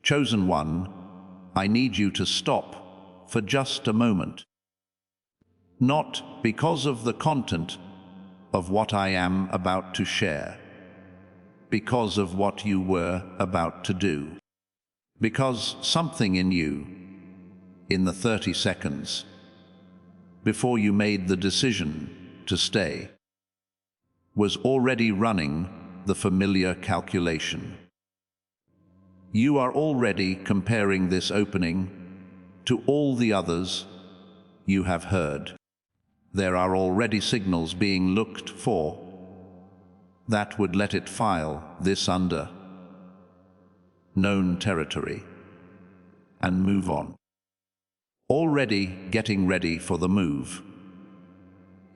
Chosen one, I need you to stop for just a moment. Not because of the content of what I am about to share, because of what you were about to do, because something in you, in the 30 seconds before you made the decision to stay, was already running the familiar calculation. You are already comparing this opening to all the others you have heard. There are already signals being looked for that would let it file this under known territory and move on. Already getting ready for the move.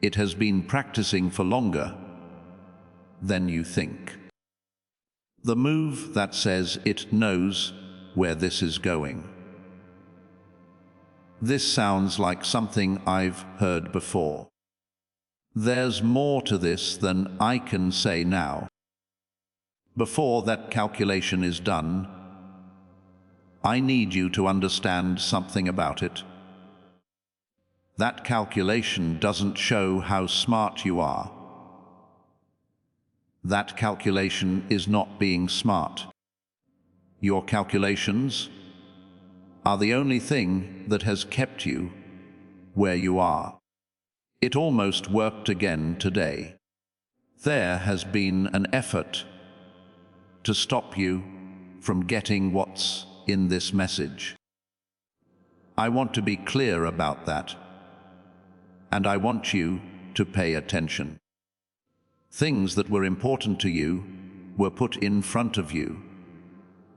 It has been practicing for longer than you think. The move that says it knows where this is going. This sounds like something I've heard before. There's more to this than I can say now. Before that calculation is done, I need you to understand something about it. That calculation doesn't show how smart you are. That calculation is not being smart. Your calculations are the only thing that has kept you where you are. It almost worked again today. There has been an effort to stop you from getting what's in this message. I want to be clear about that, and I want you to pay attention. Things that were important to you were put in front of you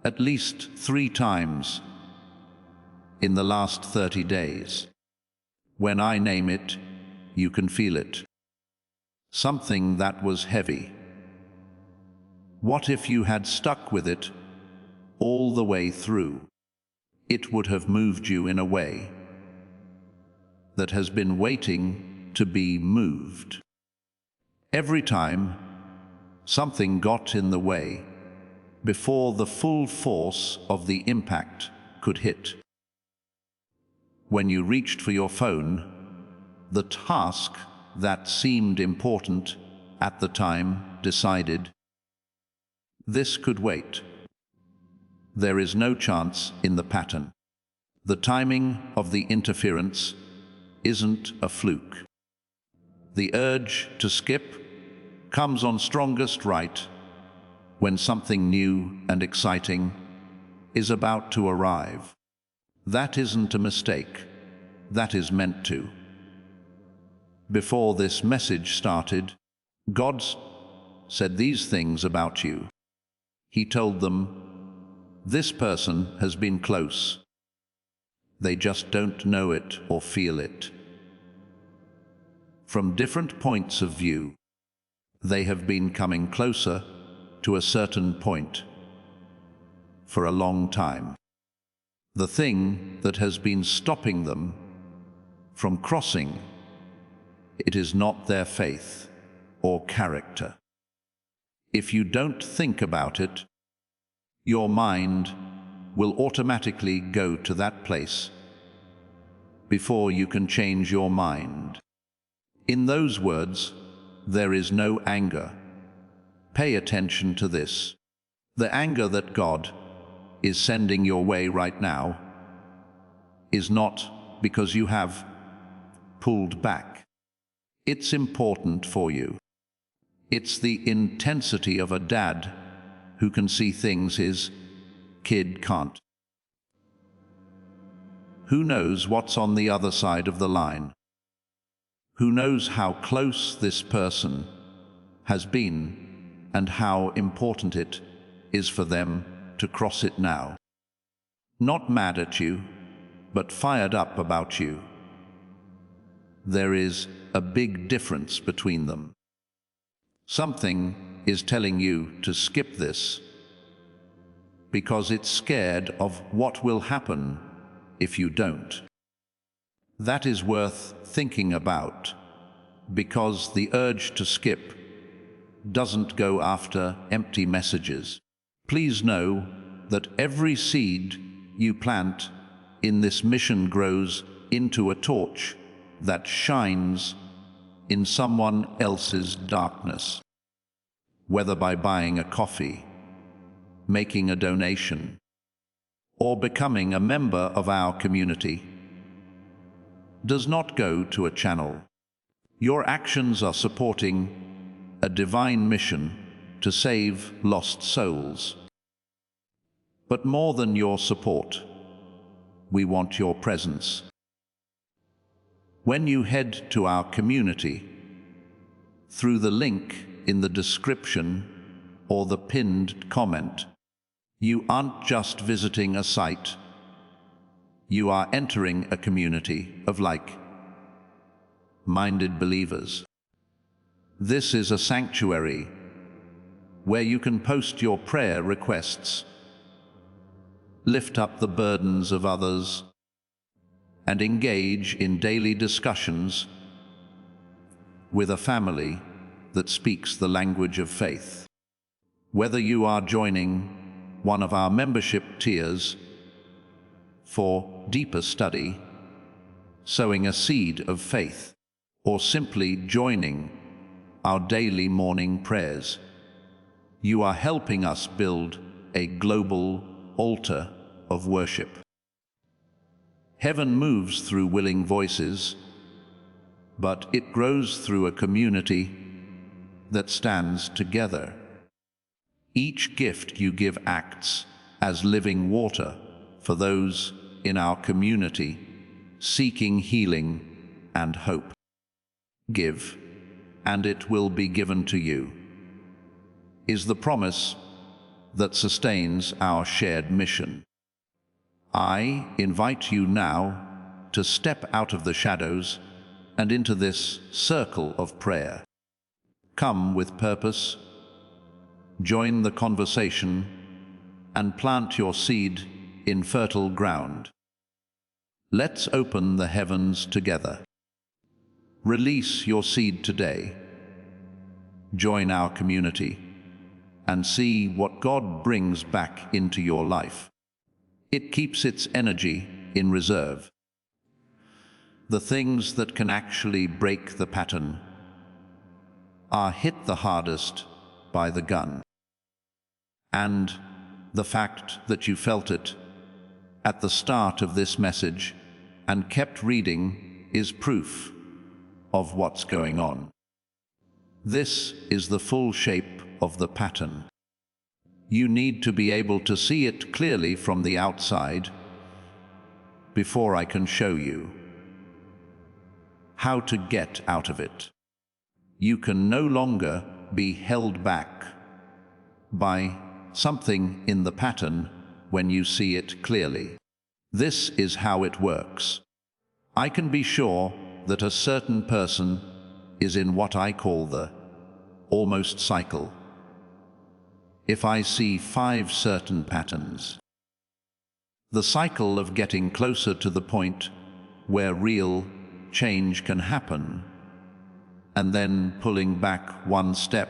at least 3 times in the last 30 days. When I name it, you can feel it. Something that was heavy. What if you had stuck with it all the way through? It would have moved you in a way that has been waiting to be moved. Every time something got in the way before the full force of the impact could hit. When you reached for your phone, the task that seemed important at the time decided, this could wait. There is no chance in the pattern. The timing of the interference isn't a fluke. The urge to skip comes on strongest right when something new and exciting is about to arrive. That isn't a mistake. That is meant to. Before this message started, God said these things about you. He told them, this person has been close. They just don't know it or feel it. From different points of view, they have been coming closer to a certain point for a long time. The thing that has been stopping them from crossing, it is not their faith or character. If you don't think about it, your mind will automatically go to that place before you can change your mind. In those words, there is no anger. Pay attention to this. The anger that God is sending your way right now is not because you have pulled back. It's important for you. It's the intensity of a dad who can see things his kid can't. Who knows what's on the other side of the line? Who knows how close this person has been and how important it is for them to cross it now? Not mad at you, but fired up about you. There is a big difference between them. Something is telling you to skip this because it's scared of what will happen if you don't. That is worth thinking about, because the urge to skip doesn't go after empty messages. Please know that every seed you plant in this mission grows into a torch that shines in someone else's darkness, whether by buying a coffee, making a donation, or becoming a member of our community, does not go to a channel. Your actions are supporting a divine mission to save lost souls. But more than your support, we want your presence. When you head to our community, through the link in the description or the pinned comment, you aren't just visiting a site, you are entering a community of like-minded believers. This is a sanctuary where you can post your prayer requests, lift up the burdens of others, and engage in daily discussions with a family that speaks the language of faith. Whether you are joining one of our membership tiers for deeper study, sowing a seed of faith, or simply joining our daily morning prayers, you are helping us build a global altar of worship. Heaven moves through willing voices, but it grows through a community that stands together. Each gift you give acts as living water for those in our community seeking healing and hope. Give, and it will be given to you, is the promise that sustains our shared mission. I invite you now to step out of the shadows and into this circle of prayer. Come with purpose, join the conversation, and plant your seed in fertile ground. Let's open the heavens together. Release your seed today. Join our community and see what God brings back into your life. It keeps its energy in reserve. The things that can actually break the pattern are hit the hardest by the gun. And the fact that you felt it at the start of this message and kept reading is proof of what's going on. This is the full shape of the pattern. You need to be able to see it clearly from the outside before I can show you how to get out of it. You can no longer be held back by something in the pattern when you see it clearly. This is how it works. I can be sure that a certain person is in what I call the almost cycle if I see 5 certain patterns. The cycle of getting closer to the point where real change can happen, and then pulling back one step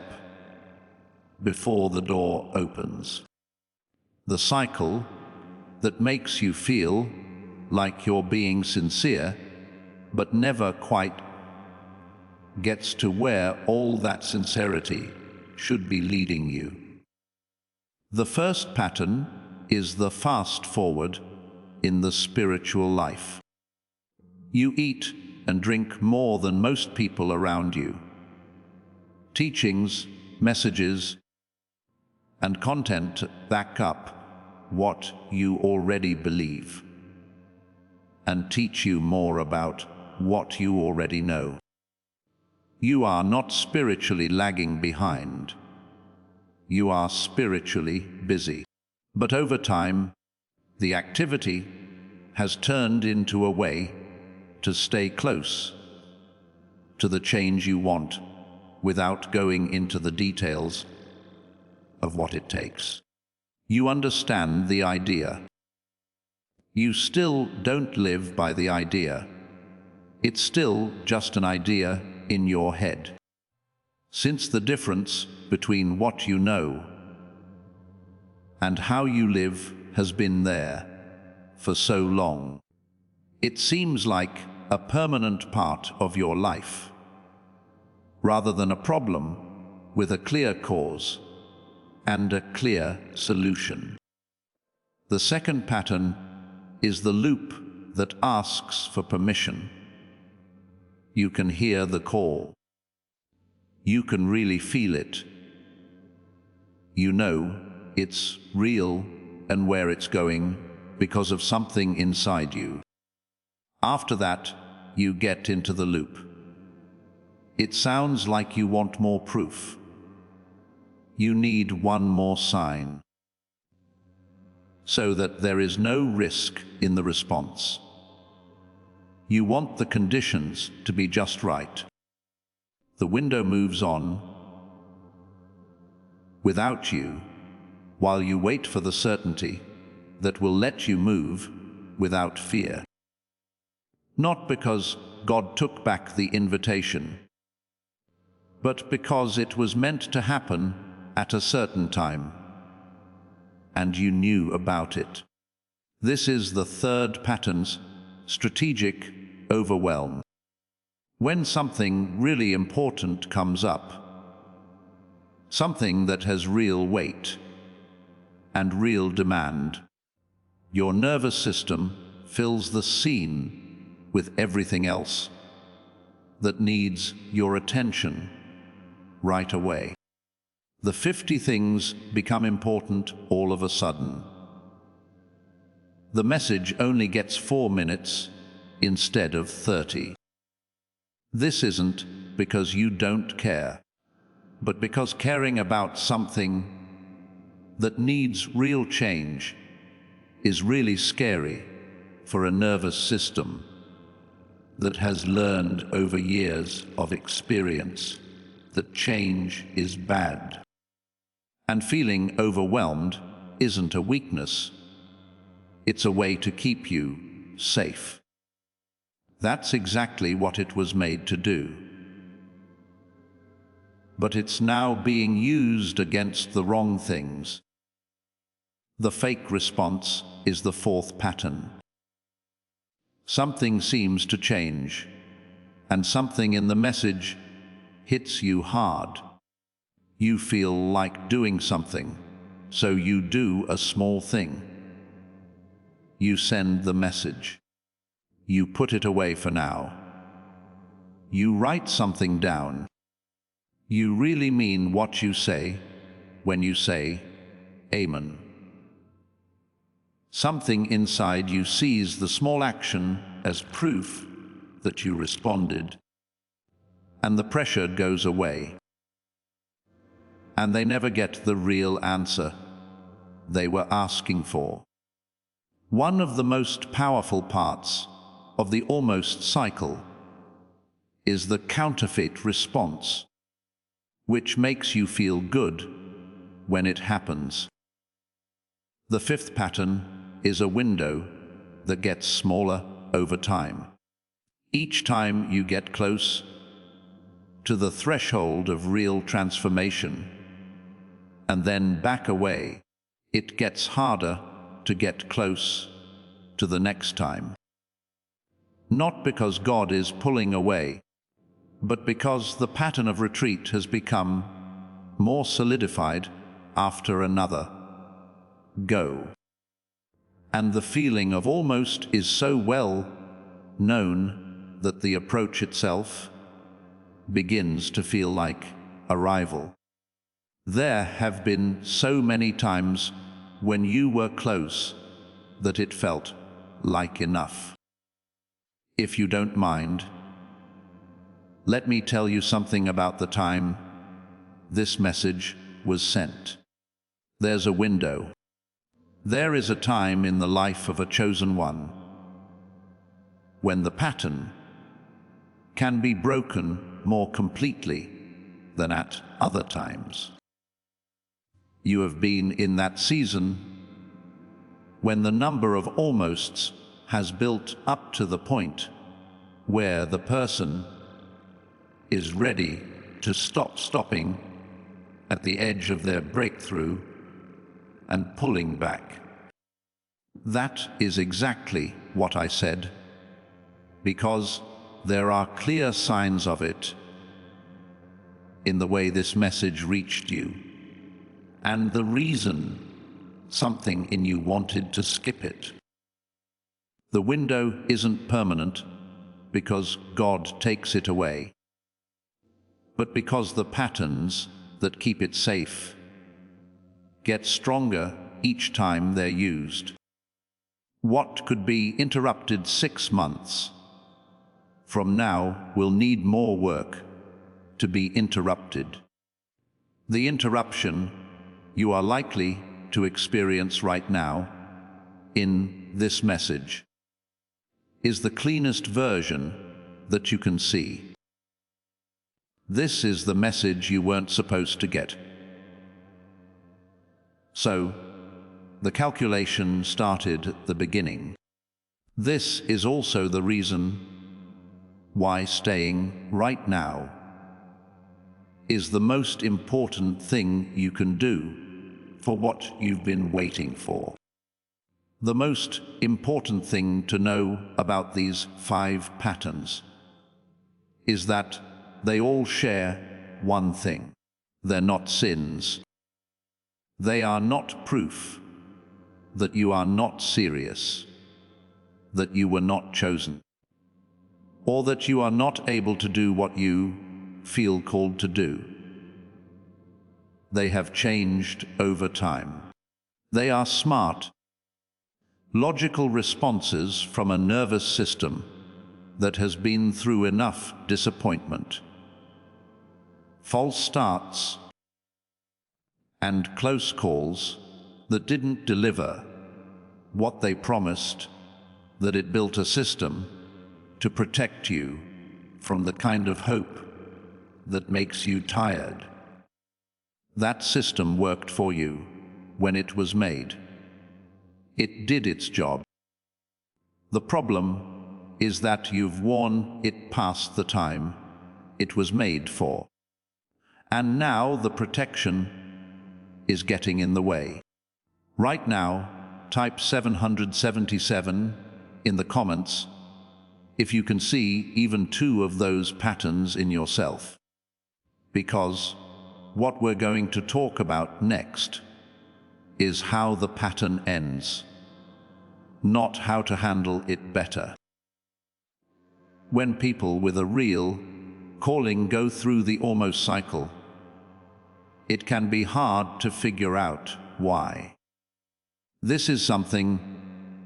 before the door opens. The cycle that makes you feel like you're being sincere, but never quite gets to where all that sincerity should be leading you. The first pattern is the fast forward in the spiritual life. You eat and drink more than most people around you. Teachings, messages, and content back up what you already believe and teach you more about what you already know. You are not spiritually lagging behind. You are spiritually busy. But over time, the activity has turned into a way to stay close to the change you want without going into the details of what it takes. You understand the idea. You still don't live by the idea. It's still just an idea in your head. Since the difference between what you know and how you live has been there for so long. It seems like a permanent part of your life, rather than a problem with a clear cause and a clear solution. The second pattern is the loop that asks for permission. You can hear the call. You can really feel it. You know it's real and where it's going because of something inside you. After that, you get into the loop. It sounds like you want more proof. You need one more sign, so that there is no risk in the response. You want the conditions to be just right. The window moves on without you, while you wait for the certainty that will let you move without fear. Not because God took back the invitation, but because it was meant to happen at a certain time, and you knew about it. This is the third pattern's strategic overwhelm. When something really important comes up, something that has real weight and real demand, your nervous system fills the scene with everything else that needs your attention right away. The 50 things become important all of a sudden. The message only gets 4 minutes instead of 30. This isn't because you don't care, but because caring about something that needs real change is really scary for a nervous system that has learned over years of experience that change is bad. And feeling overwhelmed isn't a weakness. It's a way to keep you safe. That's exactly what it was made to do. But it's now being used against the wrong things. The fake response is the fourth pattern. Something seems to change, and something in the message hits you hard. You feel like doing something, so you do a small thing. You send the message. You put it away for now. You write something down. You really mean what you say when you say, Amen. Something inside you sees the small action as proof that you responded, and the pressure goes away. And they never get the real answer they were asking for. One of the most powerful parts of the almost cycle is the counterfeit response, which makes you feel good when it happens. The fifth pattern is a window that gets smaller over time. Each time you get close to the threshold of real transformation and then back away, it gets harder to get close to the next time. Not because God is pulling away, but because the pattern of retreat has become more solidified after another go. And the feeling of almost is so well known that the approach itself begins to feel like arrival. There have been so many times when you were close that it felt like enough. If you don't mind, let me tell you something about the time this message was sent. There's a window. There is a time in the life of a chosen one when the pattern can be broken more completely than at other times. You have been in that season when the number of almosts has built up to the point where the person is ready to stop stopping at the edge of their breakthrough and pulling back. That is exactly what I said, because there are clear signs of it in the way this message reached you, and the reason something in you wanted to skip it. The window isn't permanent because God takes it away, but because the patterns that keep it safe get stronger each time they're used. What could be interrupted 6 months from now will need more work to be interrupted. The interruption you are likely to experience right now in this message is the cleanest version that you can see. This is the message you weren't supposed to get. So, the calculation started at the beginning. This is also the reason why staying right now is the most important thing you can do for what you've been waiting for. The most important thing to know about these 5 patterns is that they all share one thing. They're not sins. They are not proof that you are not serious, that you were not chosen, or that you are not able to do what you feel called to do. They have changed over time. They are smart, logical responses from a nervous system that has been through enough disappointment, false starts, and close calls that didn't deliver what they promised, that it built a system to protect you from the kind of hope that makes you tired. That system worked for you when it was made. It did its job. The problem is that you've worn it past the time it was made for. And now the protection is getting in the way. Right now, type 777 in the comments if you can see even 2 of those patterns in yourself. Because what we're going to talk about next is how the pattern ends, not how to handle it better. When people with a real calling go through the almost cycle, it can be hard to figure out why. This is something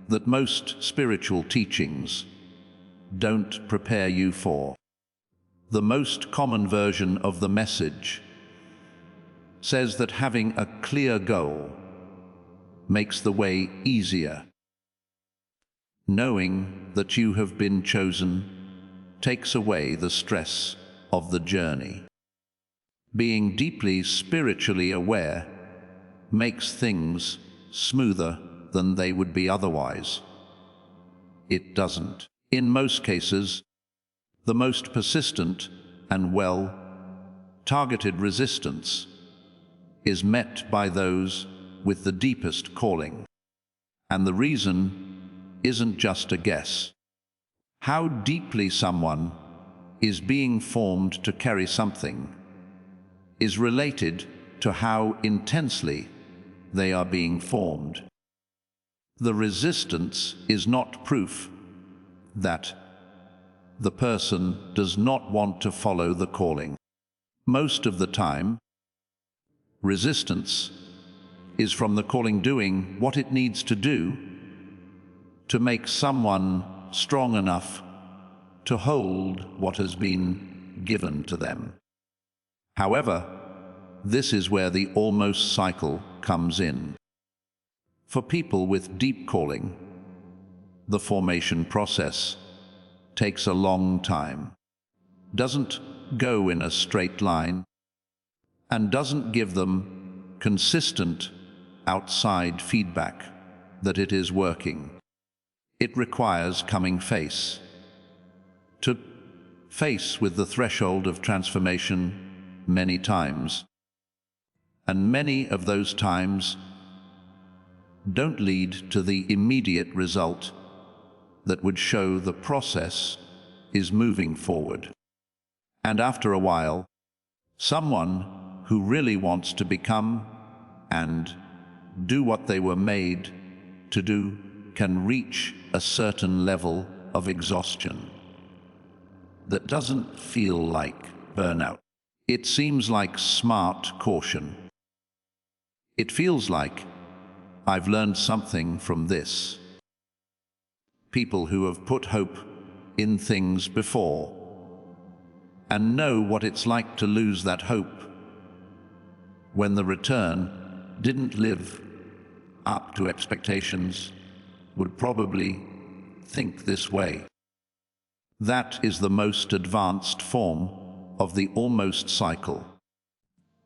that most spiritual teachings don't prepare you for. The most common version of the message says that having a clear goal makes the way easier. Knowing that you have been chosen takes away the stress of the journey. Being deeply spiritually aware makes things smoother than they would be otherwise. It doesn't. In most cases, the most persistent and well-targeted resistance is met by those with the deepest calling. And the reason isn't just a guess. How deeply someone is being formed to carry something is related to how intensely they are being formed. The resistance is not proof that the person does not want to follow the calling. Most of the time, resistance is from the calling doing what it needs to do to make someone strong enough to hold what has been given to them. However, this is where the almost cycle comes in. For people with deep calling, the formation process takes a long time, doesn't go in a straight line, and doesn't give them consistent outside feedback that it is working. It requires coming face to face with the threshold of transformation many times. And many of those times don't lead to the immediate result that would show the process is moving forward. And after a while, someone who really wants to become and do what they were made to do can reach a certain level of exhaustion that doesn't feel like burnout. It seems like smart caution. It feels like I've learned something from this. People who have put hope in things before and know what it's like to lose that hope when the return didn't live up to expectations would probably think this way. That is the most advanced form of the almost cycle,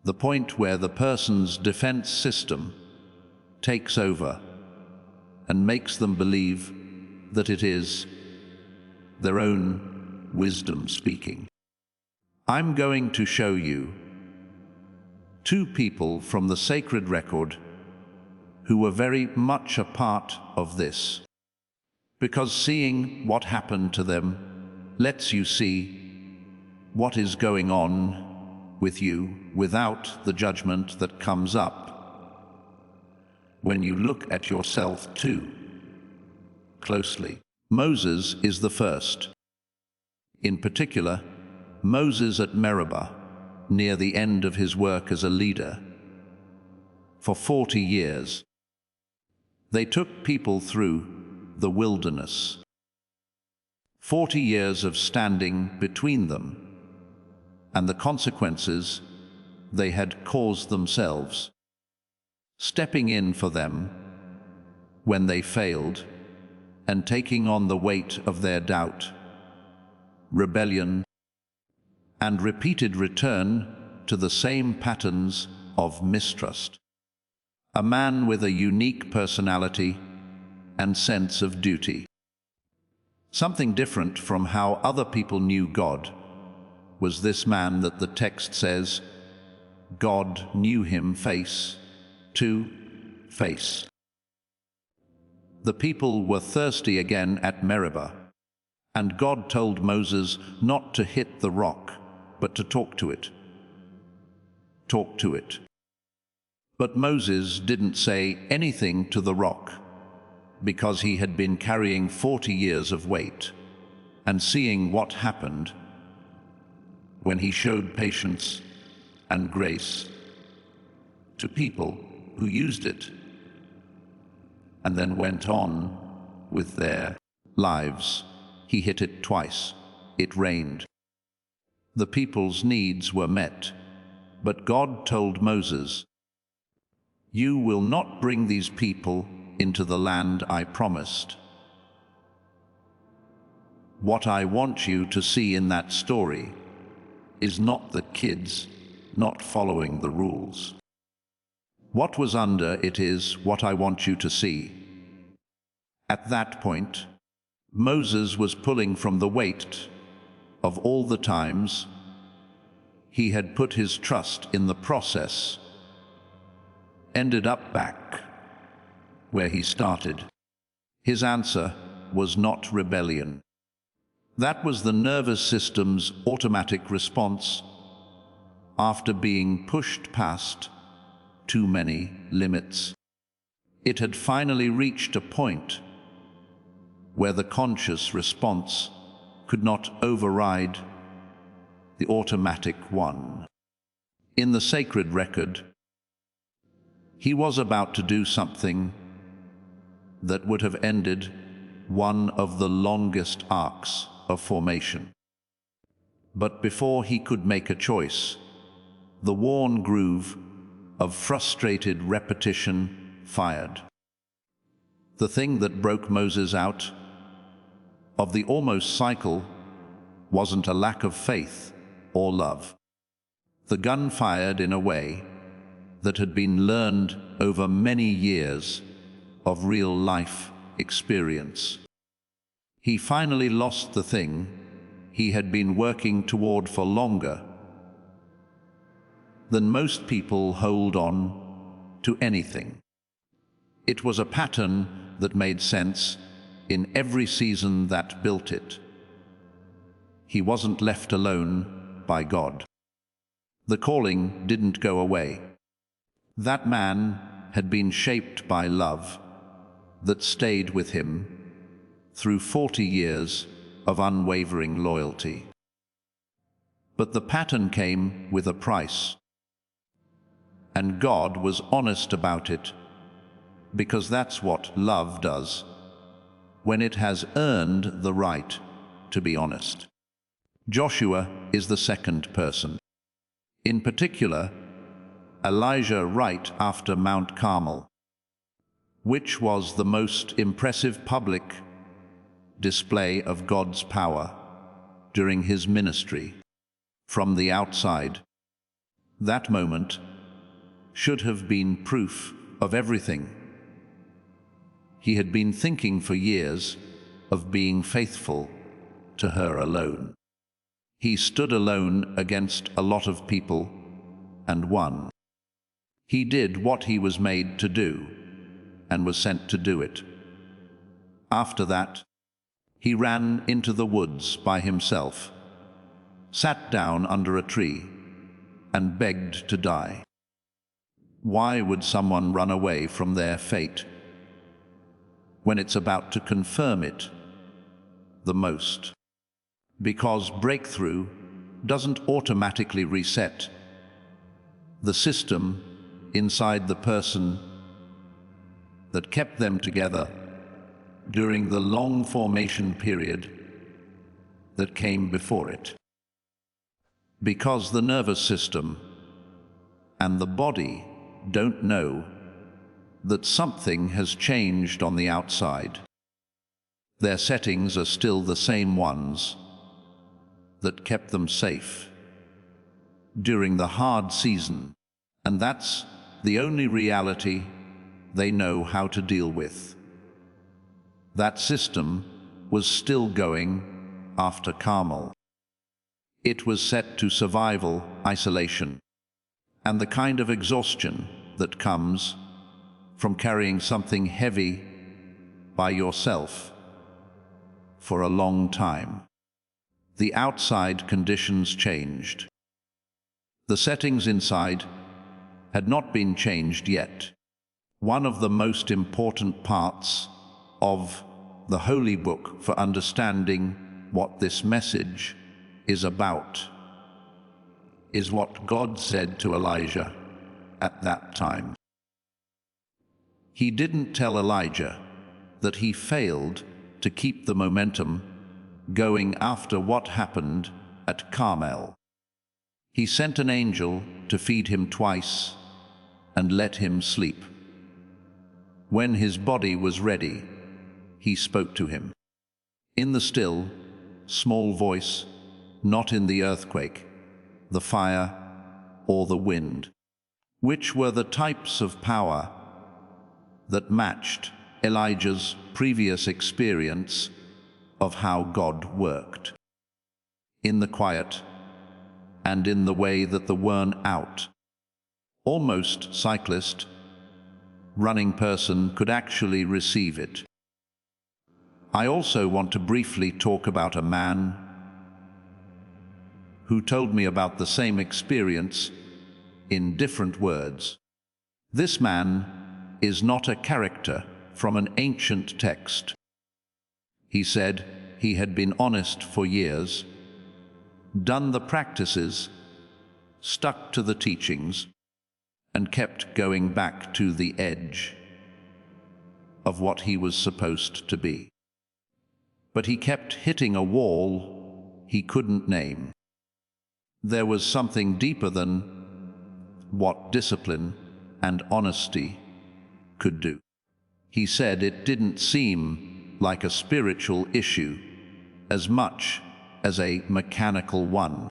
the point where the person's defense system takes over and makes them believe that it is their own wisdom speaking. I'm going to show you two people from the sacred record who were very much a part of this, because seeing what happened to them lets you see what is going on with you without the judgment that comes up when you look at yourself too closely. Moses is the first. In particular, Moses at Meribah, near the end of his work as a leader. For 40 years, they took people through the wilderness. 40 years of standing between them and the consequences they had caused themselves, stepping in for them when they failed and taking on the weight of their doubt, rebellion, and repeated return to the same patterns of mistrust. A man with a unique personality and sense of duty. Something different from how other people knew God was this man that the text says, God knew him face to face. The people were thirsty again at Meribah, and God told Moses not to hit the rock, but to talk to it. Talk to it. But Moses didn't say anything to the rock, because he had been carrying 40 years of weight and seeing what happened when he showed patience and grace to people who used it and then went on with their lives. He hit it twice. It rained. The people's needs were met, but God told Moses, "You will not bring these people into the land I promised." What I want you to see in that story is not the kids not following the rules. What was under it is what I want you to see. At that point, Moses was pulling from the weight of all the times he had put his trust in the process, ended up back where he started. His answer was not rebellion. That was the nervous system's automatic response after being pushed past too many limits. It had finally reached a point where the conscious response could not override the automatic one. In the sacred record, he was about to do something that would have ended one of the longest arcs of formation. But before he could make a choice, the worn groove of frustrated repetition fired. The thing that broke Moses out of the almost cycle wasn't a lack of faith or love. The gun fired in a way that had been learned over many years of real-life experience. He finally lost the thing he had been working toward for longer than most people hold on to anything. It was a pattern that made sense in every season that built it. He wasn't left alone by God. The calling didn't go away. That man had been shaped by love that stayed with him through 40 years of unwavering loyalty. But the pattern came with a price. And God was honest about it, because that's what love does when it has earned the right to be honest. Joshua is the second person. In particular, Elijah right after Mount Carmel, which was the most impressive public display of God's power during his ministry from the outside. That moment should have been proof of everything. He had been thinking for years of being faithful to her alone. He stood alone against a lot of people and won. He did what he was made to do and was sent to do it. After that, he ran into the woods by himself, sat down under a tree, and begged to die. Why would someone run away from their fate when it's about to confirm it the most? Because breakthrough doesn't automatically reset the system inside the person that kept them together during the long formation period that came before it. Because the nervous system and the body don't know that something has changed on the outside. Their settings are still the same ones that kept them safe during the hard season, and that's the only reality they know how to deal with. That system was still going after Carmel. It was set to survival, isolation, and the kind of exhaustion that comes from carrying something heavy by yourself for a long time. The outside conditions changed. The settings inside had not been changed yet. One of the most important parts of the Holy Book for understanding what this message is about is what God said to Elijah at that time. He didn't tell Elijah that he failed to keep the momentum going after what happened at Carmel. He sent an angel to feed him twice and let him sleep. When his body was ready, he spoke to him in the still, small voice, not in the earthquake, the fire, or the wind, which were the types of power that matched Elijah's previous experience of how God worked. In the quiet and in the way that the worn-out, almost cyclist, running person could actually receive it. I also want to briefly talk about a man who told me about the same experience in different words. This man is not a character from an ancient text. He said he had been honest for years, done the practices, stuck to the teachings, and kept going back to the edge of what he was supposed to be. But he kept hitting a wall he couldn't name. There was something deeper than what discipline and honesty could do. He said it didn't seem like a spiritual issue as much as a mechanical one.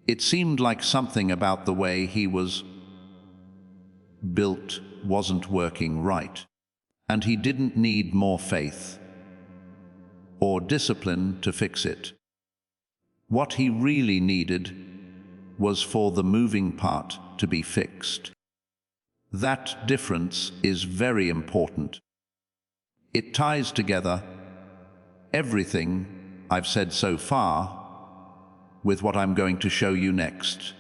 It seemed like something about the way he was built wasn't working right, and he didn't need more faith or discipline to fix it. What he really needed was for the moving part to be fixed. That difference is very important. It ties together everything I've said so far with what I'm going to show you next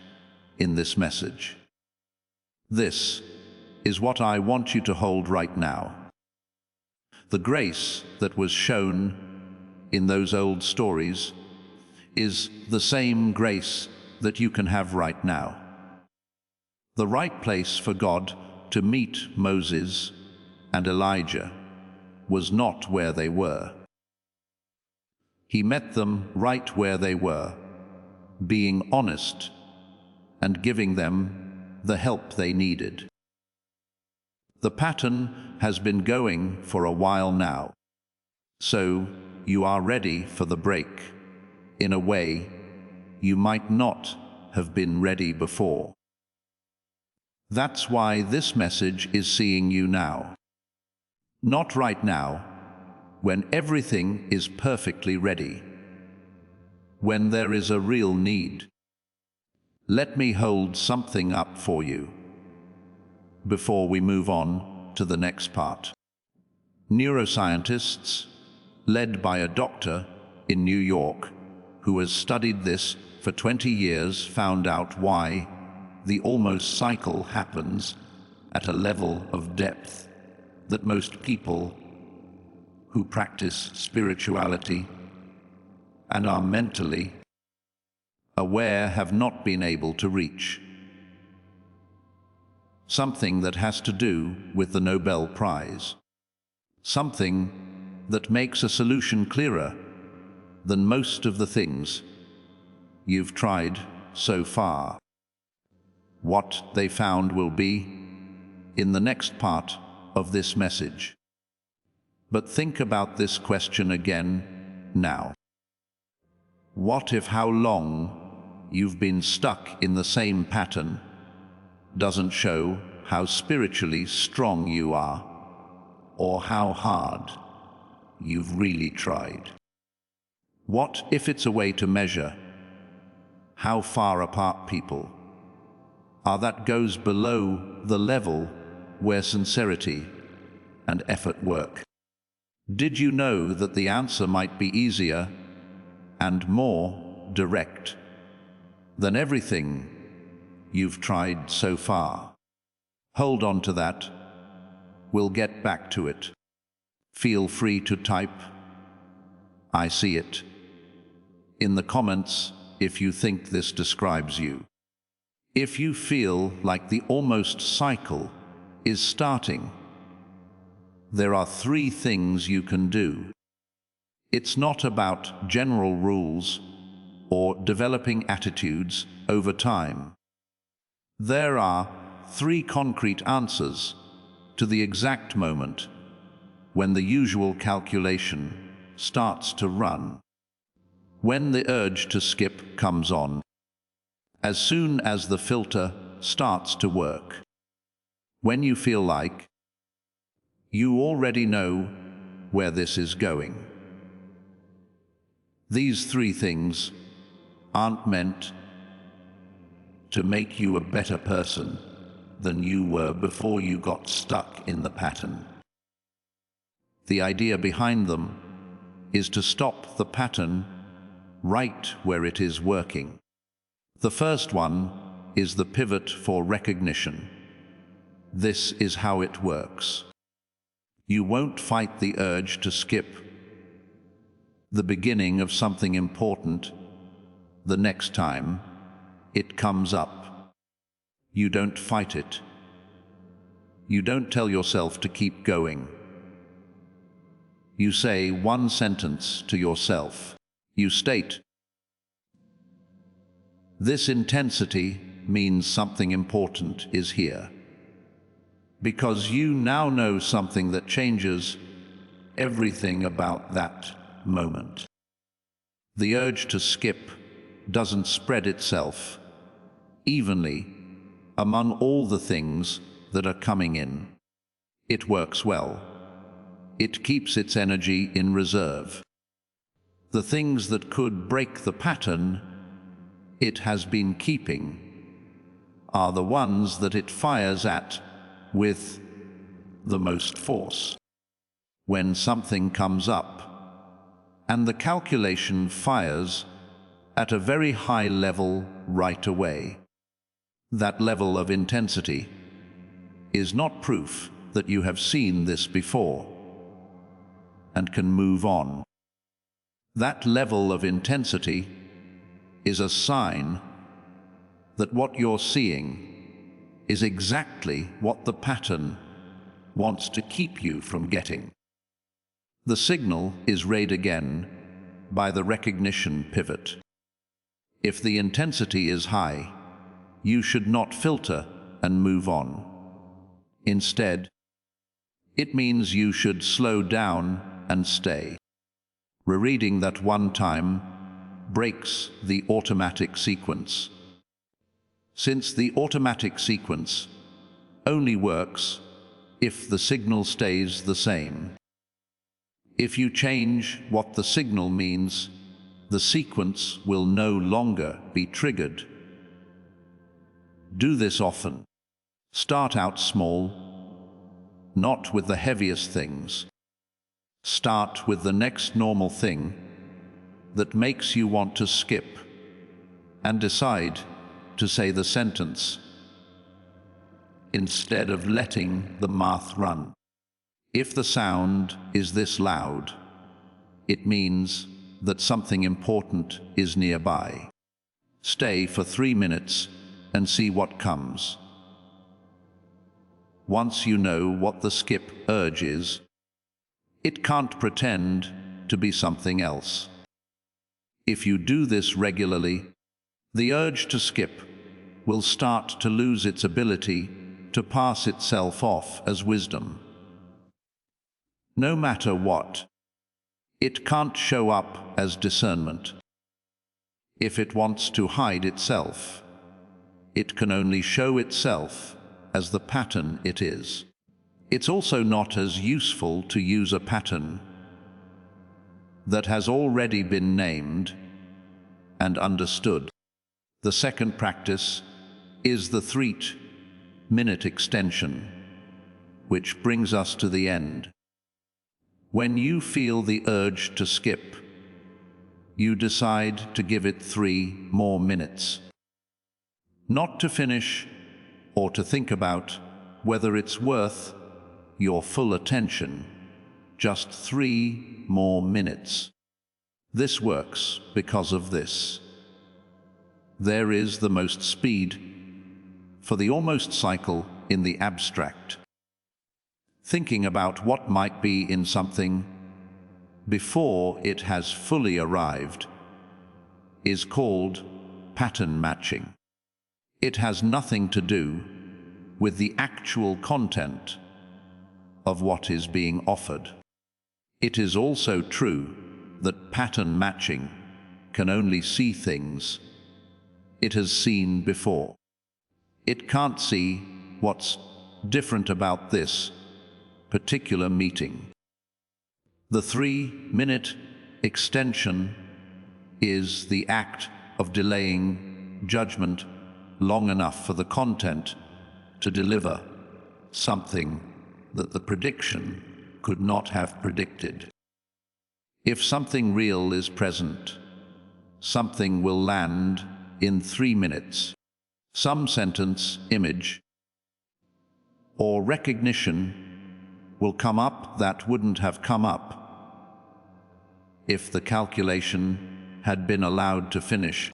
in this message. This is what I want you to hold right now. The grace that was shown in those old stories is the same grace that you can have right now. The right place for God to meet Moses and Elijah was not where they were. He met them right where they were, being honest and giving them the help they needed. The pattern has been going for a while now, so you are ready for the break in a way you might not have been ready before. That's why this message is seeing you now. Not right now, when everything is perfectly ready, when there is a real need. Let me hold something up for you before we move on to the next part. Neuroscientists, led by a doctor in New York who has studied this for 20 years, found out why the almost cycle happens at a level of depth that most people who practice spirituality and are mentally aware have not been able to reach. Something that has to do with the Nobel Prize. Something that makes a solution clearer than most of the things you've tried so far. What they found will be in the next part of this message. But think about this question again now. What if how long you've been stuck in the same pattern doesn't show how spiritually strong you are, or how hard you've really tried? What if it's a way to measure how far apart people are that goes below the level where sincerity and effort work? Did you know that the answer might be easier and more direct than everything you've tried so far? Hold on to that. We'll get back to it. Feel free to type "I see it" in the comments if you think this describes you. If you feel like the almost cycle is starting, there are 3 things you can do. It's not about general rules or developing attitudes over time. There are 3 concrete answers to the exact moment when the usual calculation starts to run. When the urge to skip comes on, as soon as the filter starts to work, when you feel like you already know where this is going. These 3 things aren't meant to make you a better person than you were before you got stuck in the pattern. The idea behind them is to stop the pattern right where it is working. The first one is the pivot for recognition. This is how it works. You won't fight the urge to skip the beginning of something important the next time it comes up. You don't fight it. You don't tell yourself to keep going. You say one sentence to yourself. You state, "This intensity means something important is here." Because you now know something that changes everything about that moment. The urge to skip doesn't spread itself evenly among all the things that are coming in. It works well. It keeps its energy in reserve. The things that could break the pattern it has been keeping are the ones that it fires at with the most force. When something comes up, and the calculation fires at a very high level right away, that level of intensity is not proof that you have seen this before and can move on. That level of intensity is a sign that what you're seeing is exactly what the pattern wants to keep you from getting. The signal is read again by the recognition pivot. If the intensity is high, you should not filter and move on. Instead, it means you should slow down and stay. Rereading that one time breaks the automatic sequence. Since the automatic sequence only works if the signal stays the same. If you change what the signal means, the sequence will no longer be triggered. Do this often. Start out small, not with the heaviest things. Start with the next normal thing that makes you want to skip, and decide to say the sentence instead of letting the math run. If the sound is this loud, it means that something important is nearby. Stay for 3 minutes and see what comes. Once you know what the skip urge is, it can't pretend to be something else. If you do this regularly, the urge to skip will start to lose its ability to pass itself off as wisdom. No matter what, it can't show up as discernment. If it wants to hide itself, it can only show itself as the pattern it is. It's also not as useful to use a pattern that has already been named and understood. The second practice is the 3-minute extension, which brings us to the end. When you feel the urge to skip, you decide to give it 3 more minutes. Not to finish or to think about whether it's worth your full attention, just 3 more minutes. This works because of this. There is the most speed for the almost cycle in the abstract. Thinking about what might be in something before it has fully arrived is called pattern matching. It has nothing to do with the actual content of what is being offered. It is also true that pattern matching can only see things it has seen before. It can't see what's different about this particular meeting. The 3-minute extension is the act of delaying judgment long enough for the content to deliver something that the prediction could not have predicted. If something real is present, something will land in 3 minutes. Some sentence, image, or recognition will come up that wouldn't have come up if the calculation had been allowed to finish,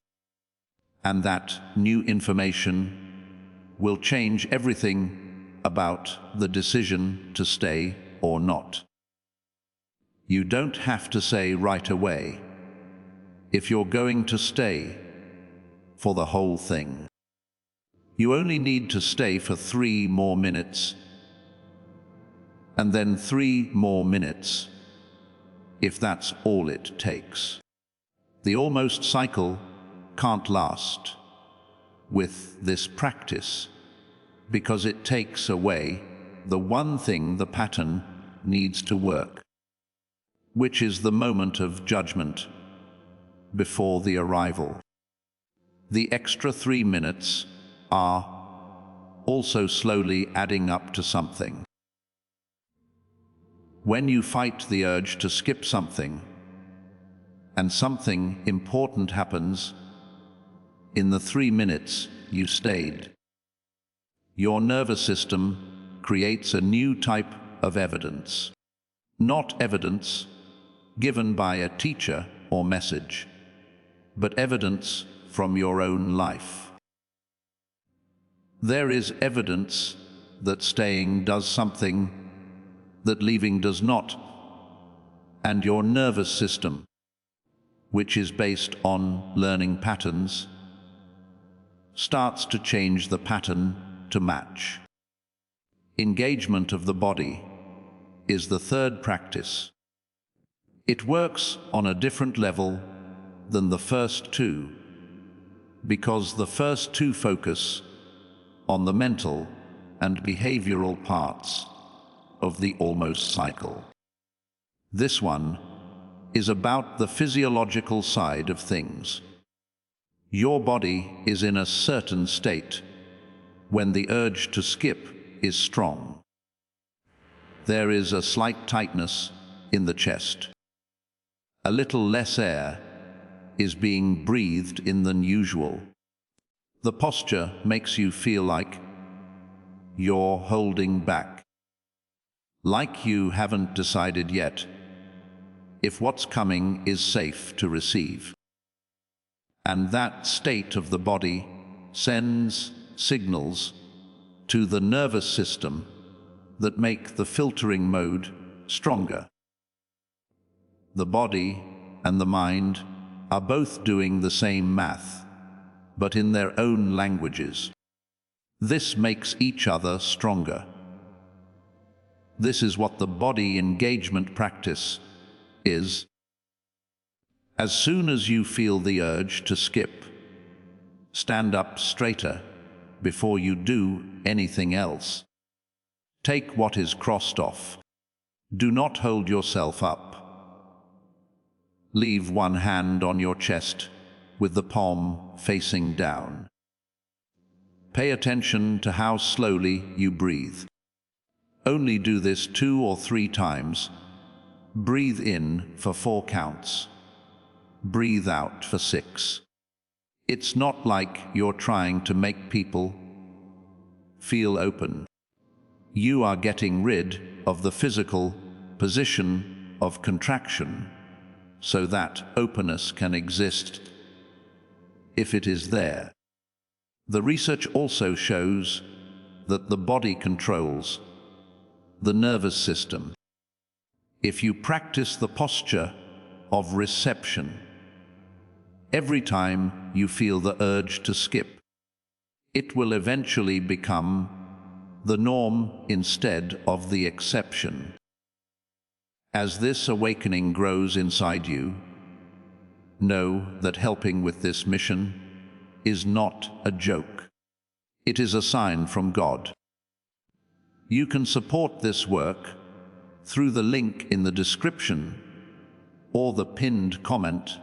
and that new information will change everything about the decision to stay or not. You don't have to say right away if you're going to stay for the whole thing. You only need to stay for 3 more minutes, and then 3 more minutes, if that's all it takes. The almost cycle can't last with this practice because it takes away the one thing the pattern needs to work, which is the moment of judgment before the arrival. The extra 3 minutes are also slowly adding up to something. When you fight the urge to skip something, and something important happens in the 3 minutes you stayed, your nervous system creates a new type of evidence. Not evidence given by a teacher or message, but evidence from your own life. There is evidence that staying does something that leaving does not, and your nervous system, which is based on learning patterns, starts to change the pattern to match. Engagement of the body is the third practice. It works on a different level than the first two, because the first two focus on the mental and behavioral parts of the almost cycle. This one is about the physiological side of things. Your body is in a certain state when the urge to skip is strong. There is a slight tightness in the chest. A little less air is being breathed in than usual. The posture makes you feel like you're holding back, like you haven't decided yet if what's coming is safe to receive. And that state of the body sends signals to the nervous system that make the filtering mode stronger. The body and the mind are both doing the same math, but in their own languages. This makes each other stronger. This is what the body engagement practice is. As soon as you feel the urge to skip, stand up straighter before you do anything else. Take what is crossed off. Do not hold yourself up. Leave one hand on your chest with the palm facing down. Pay attention to how slowly you breathe. Only do this 2 or 3 times. Breathe in for 4 counts. Breathe out for 6. It's not like you're trying to make people feel open. You are getting rid of the physical position of contraction so that openness can exist if it is there. The research also shows that the body controls the nervous system. If you practice the posture of reception every time you feel the urge to skip, it will eventually become the norm instead of the exception. As this awakening grows inside you, know that helping with this mission is not a joke. It is a sign from God. You can support this work through the link in the description or the pinned comment,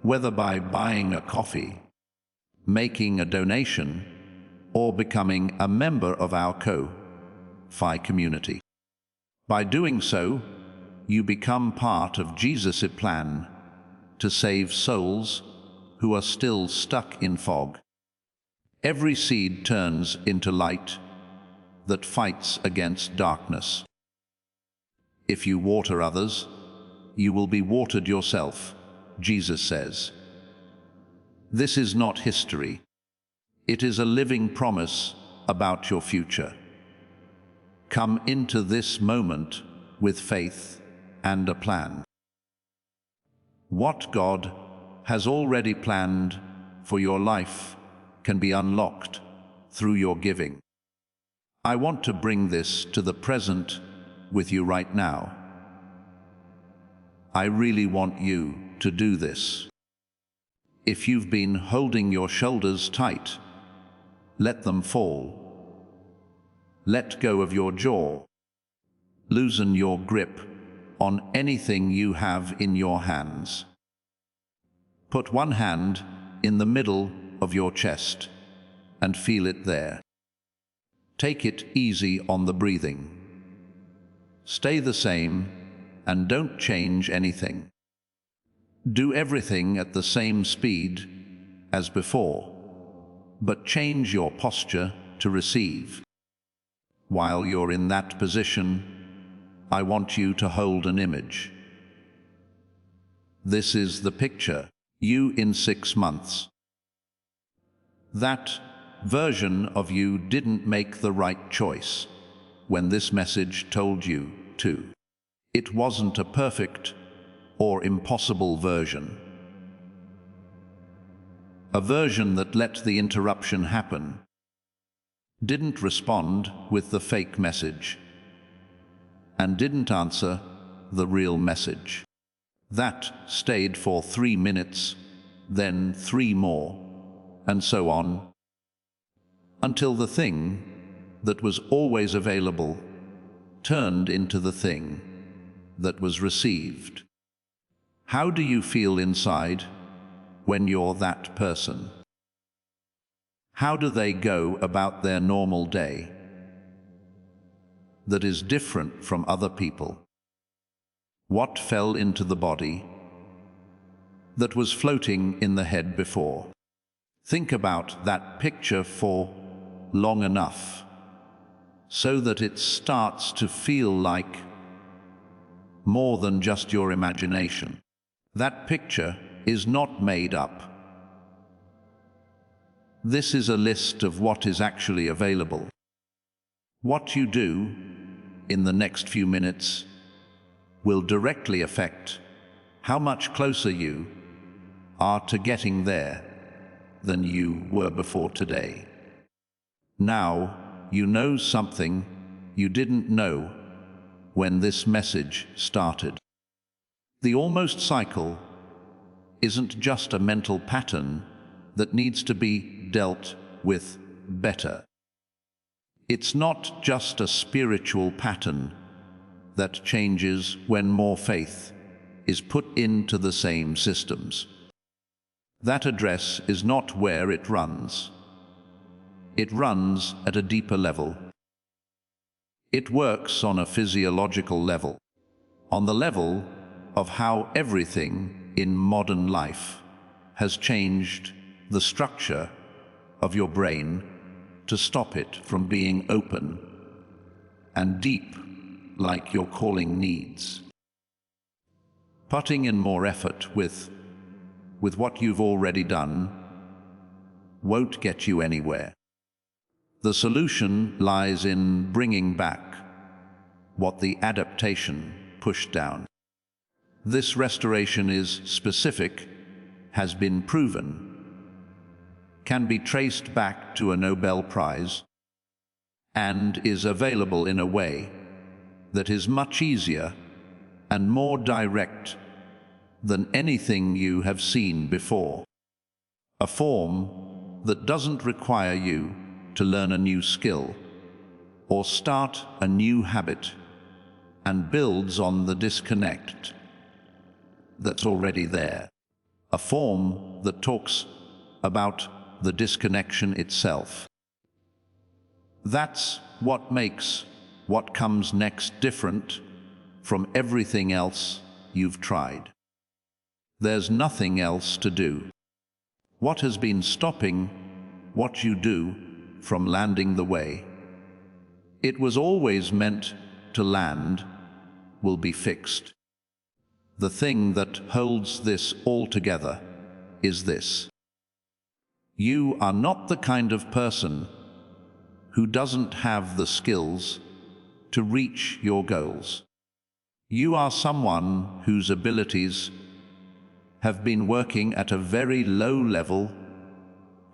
whether by buying a coffee, making a donation, or becoming a member of our Ko-Fi community. By doing so, you become part of Jesus' plan to save souls who are still stuck in fog. Every seed turns into light that fights against darkness. If you water others, you will be watered yourself, Jesus says. This is not history. It is a living promise about your future. Come into this moment with faith and a plan. What God has already planned for your life can be unlocked through your giving. I want to bring this to the present with you right now. I really want you to do this. If you've been holding your shoulders tight, let them fall. Let go of your jaw. Loosen your grip on anything you have in your hands. Put one hand in the middle of your chest and feel it there. Take it easy on the breathing. Stay the same and don't change anything. Do everything at the same speed as before, but change your posture to receive. While you're in that position, I want you to hold an image. This is the picture, you in 6 months. That version of you didn't make the right choice when this message told you to. It wasn't a perfect or impossible version. A version that let the interruption happen, didn't respond with the fake message, and didn't answer the real message. That stayed for 3 minutes, then 3 more, and so on, until the thing that was always available turned into the thing that was received. How do you feel inside when you're that person? How do they go about their normal day that is different from other people? What fell into the body that was floating in the head before? Think about that picture for long enough so that it starts to feel like more than just your imagination. That picture is not made up. This is a list of what is actually available. What you do in the next few minutes will directly affect how much closer you are to getting there than you were before today. Now you know something you didn't know when this message started. The almost cycle isn't just a mental pattern that needs to be dealt with better. It's not just a spiritual pattern that changes when more faith is put into the same systems. That address is not where it runs. It runs at a deeper level. It works on a physiological level, on the level of how everything in modern life has changed the structure of your brain to stop it from being open and deep like your calling needs. Putting in more effort with what you've already done won't get you anywhere. The solution lies in bringing back what the adaptation pushed down. This restoration is specific, has been proven, can be traced back to a Nobel Prize, and is available in a way that is much easier and more direct than anything you have seen before. A form that doesn't require you to learn a new skill or start a new habit and builds on the disconnect that's already there. A form that talks about the disconnection itself. That's what makes what comes next different from everything else you've tried. There's nothing else to do. What has been stopping what you do from landing the way it was always meant to land will be fixed. The thing that holds this all together is this. You are not the kind of person who doesn't have the skills to reach your goals. You are someone whose abilities have been working at a very low level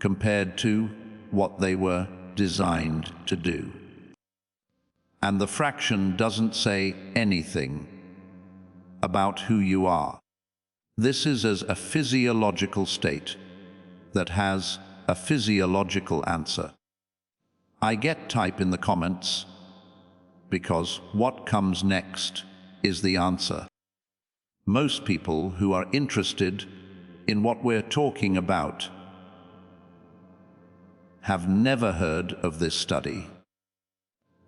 compared to what they were designed to do. And the fraction doesn't say anything about who you are. This is as a physiological state that has a physiological answer. I get type in the comments because what comes next is the answer. Most people who are interested in what we're talking about have never heard of this study.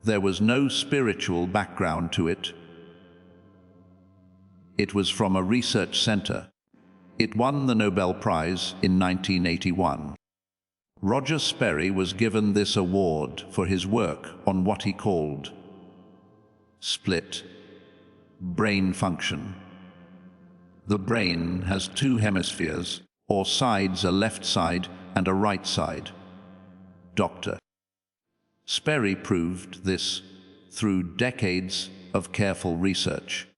There was no spiritual background to it. It was from a research center. It won the Nobel Prize in 1981. Roger Sperry was given this award for his work on what he called split brain function. The brain has two hemispheres, or sides, a left side and a right side. Dr. Sperry proved this through decades of careful research.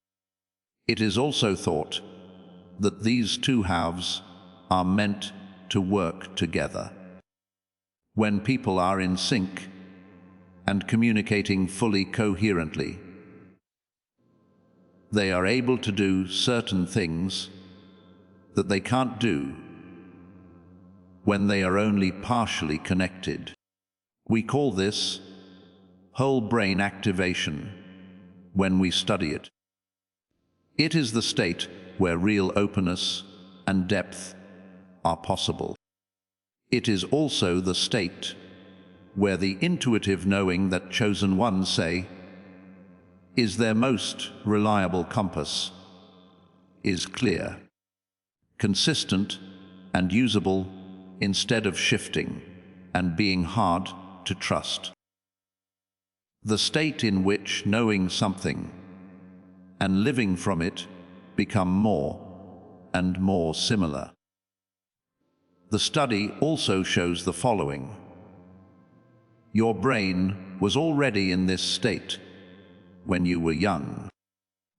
It is also thought that these two halves are meant to work together. When people are in sync and communicating fully coherently, they are able to do certain things that they can't do when they are only partially connected. We call this whole brain activation when we study it. It is the state where real openness and depth are possible. It is also the state where the intuitive knowing that chosen ones say is their most reliable compass is clear, consistent, and usable instead of shifting and being hard to trust. The state in which knowing something and living from it become more and more similar. The study also shows the following. Your brain was already in this state when you were young,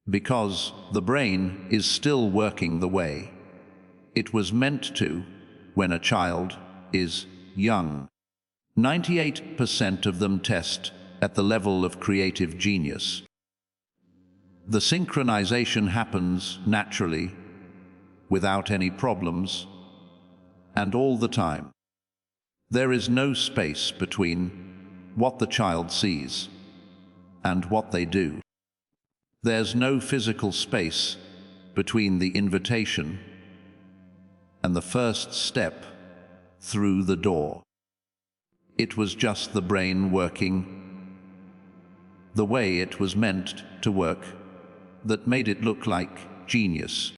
because the brain is still working the way it was meant to when a child is young. 98% of them test at the level of creative genius. The synchronization happens naturally, without any problems, and all the time. There is no space between what the child sees and what they do. There's no physical space between the invitation and the first step through the door. It was just the brain working the way it was meant to work that made it look like genius.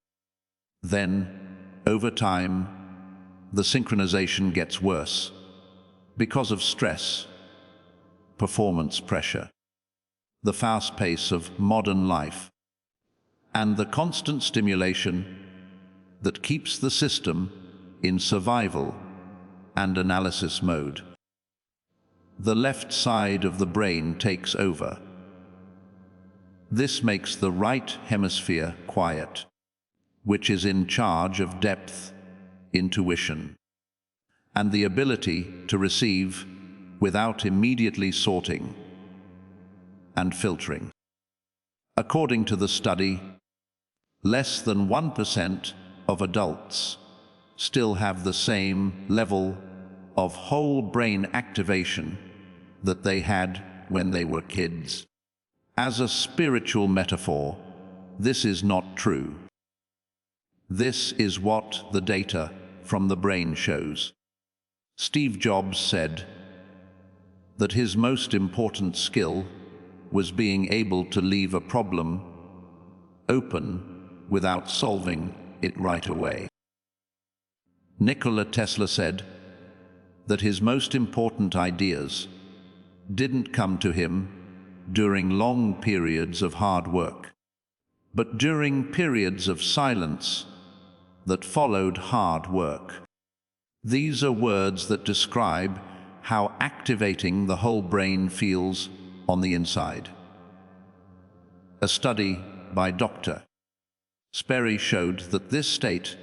Then, over time, the synchronization gets worse because of stress, performance pressure, the fast pace of modern life, and the constant stimulation that keeps the system in survival and analysis mode. The left side of the brain takes over. This makes the right hemisphere quiet, which is in charge of depth, intuition, and the ability to receive without immediately sorting and filtering. According to the study, less than 1% of adults still have the same level of whole brain activation that they had when they were kids. As a spiritual metaphor, this is not true. This is what the data from the brain shows. Steve Jobs said that his most important skill was being able to leave a problem open without solving it right away. Nikola Tesla said that his most important ideas didn't come to him during long periods of hard work, but during periods of silence that followed hard work. These are words that describe how activating the whole brain feels on the inside. A study by Dr. Sperry showed that this state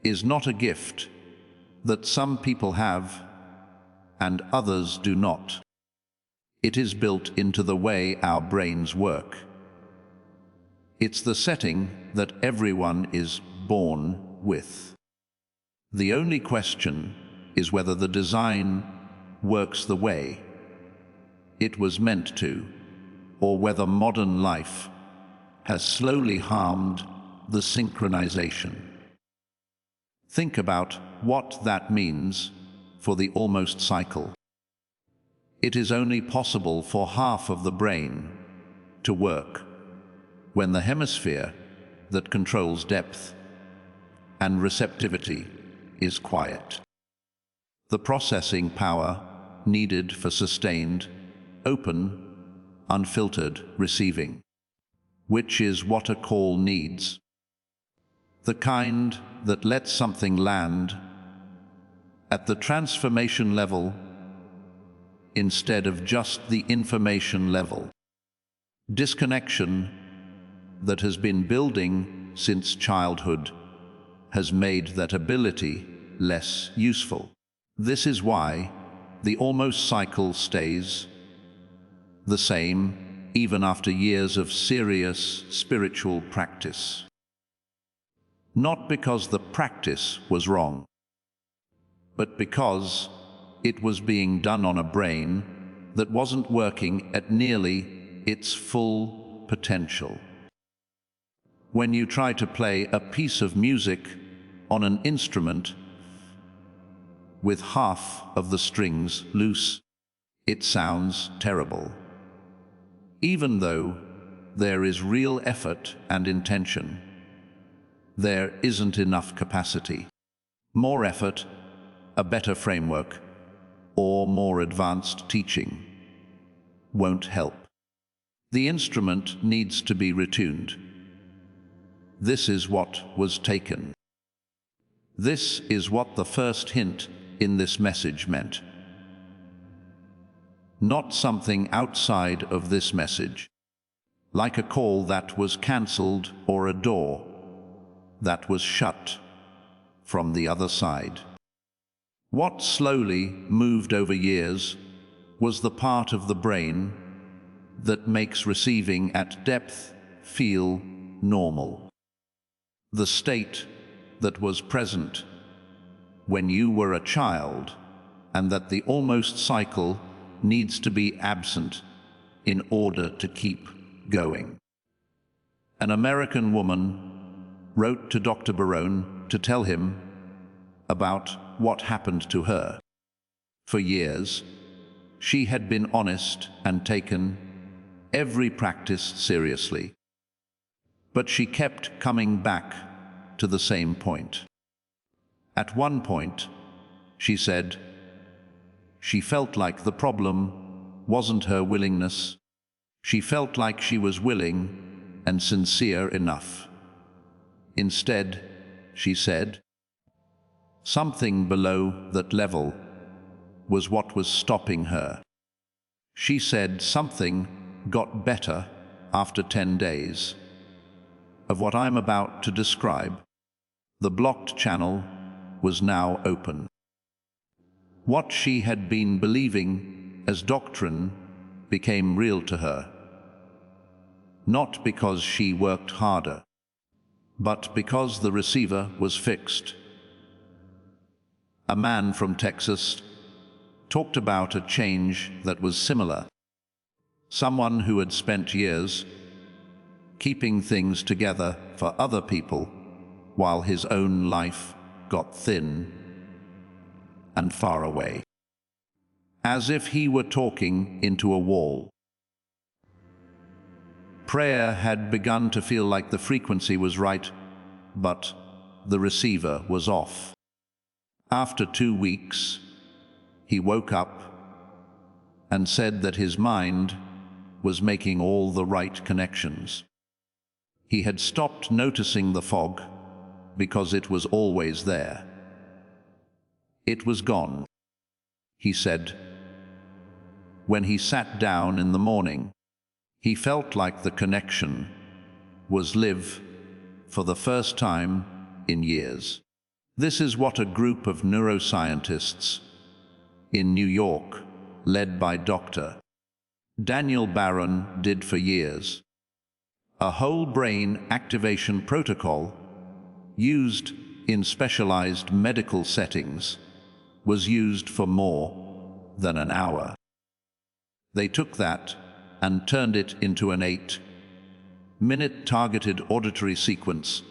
is not a gift that some people have and others do not. It is built into the way our brains work. It's the setting that everyone is born with. The only question is whether the design works the way it was meant to, or whether modern life has slowly harmed the synchronization. Think about what that means for the almost cycle. It is only possible for half of the brain to work when the hemisphere that controls depth and receptivity is quiet. The processing power needed for sustained, open, unfiltered receiving, which is what a call needs. The kind that lets something land at the transformation level instead of just the information level. Disconnection that has been building since childhood has made that ability less useful. This is why the almost cycle stays the same even after years of serious spiritual practice. Not because the practice was wrong, but because it was being done on a brain that wasn't working at nearly its full potential. When you try to play a piece of music on an instrument with half of the strings loose, it sounds terrible. Even though there is real effort and intention, there isn't enough capacity. More effort, a better framework, or more advanced teaching won't help. The instrument needs to be retuned. This is what was taken. This is what the first hint in this message meant. Not something outside of this message, like a call that was cancelled or a door that was shut from the other side. What slowly moved over years was the part of the brain that makes receiving at depth feel normal. The state that was present when you were a child, and that the almost cycle needs to be absent in order to keep going. An American woman wrote to Dr. Barone to tell him about what happened to her. For years, she had been honest and taken every practice seriously. But she kept coming back to the same point. At one point, she said, she felt like the problem wasn't her willingness. She felt like she was willing and sincere enough. Instead, she said, something below that level was what was stopping her. She said something got better after 10 days of what I'm about to describe. The blocked channel was now open. What she had been believing as doctrine became real to her, not because she worked harder, but because the receiver was fixed. A man from Texas talked about a change that was similar. Someone who had spent years keeping things together for other people while his own life got thin and far away, as if he were talking into a wall. Prayer had begun to feel like the frequency was right, but the receiver was off. After 2 weeks, he woke up and said that his mind was making all the right connections. He had stopped noticing the fog because it was always there. It was gone, he said. When he sat down in the morning, he felt like the connection was live for the first time in years. This is what a group of neuroscientists in New York, led by Dr. Daniel Barron, did for years. A whole brain activation protocol used in specialized medical settings was used for more than an hour. They took that and turned it into an 8-minute targeted auditory sequence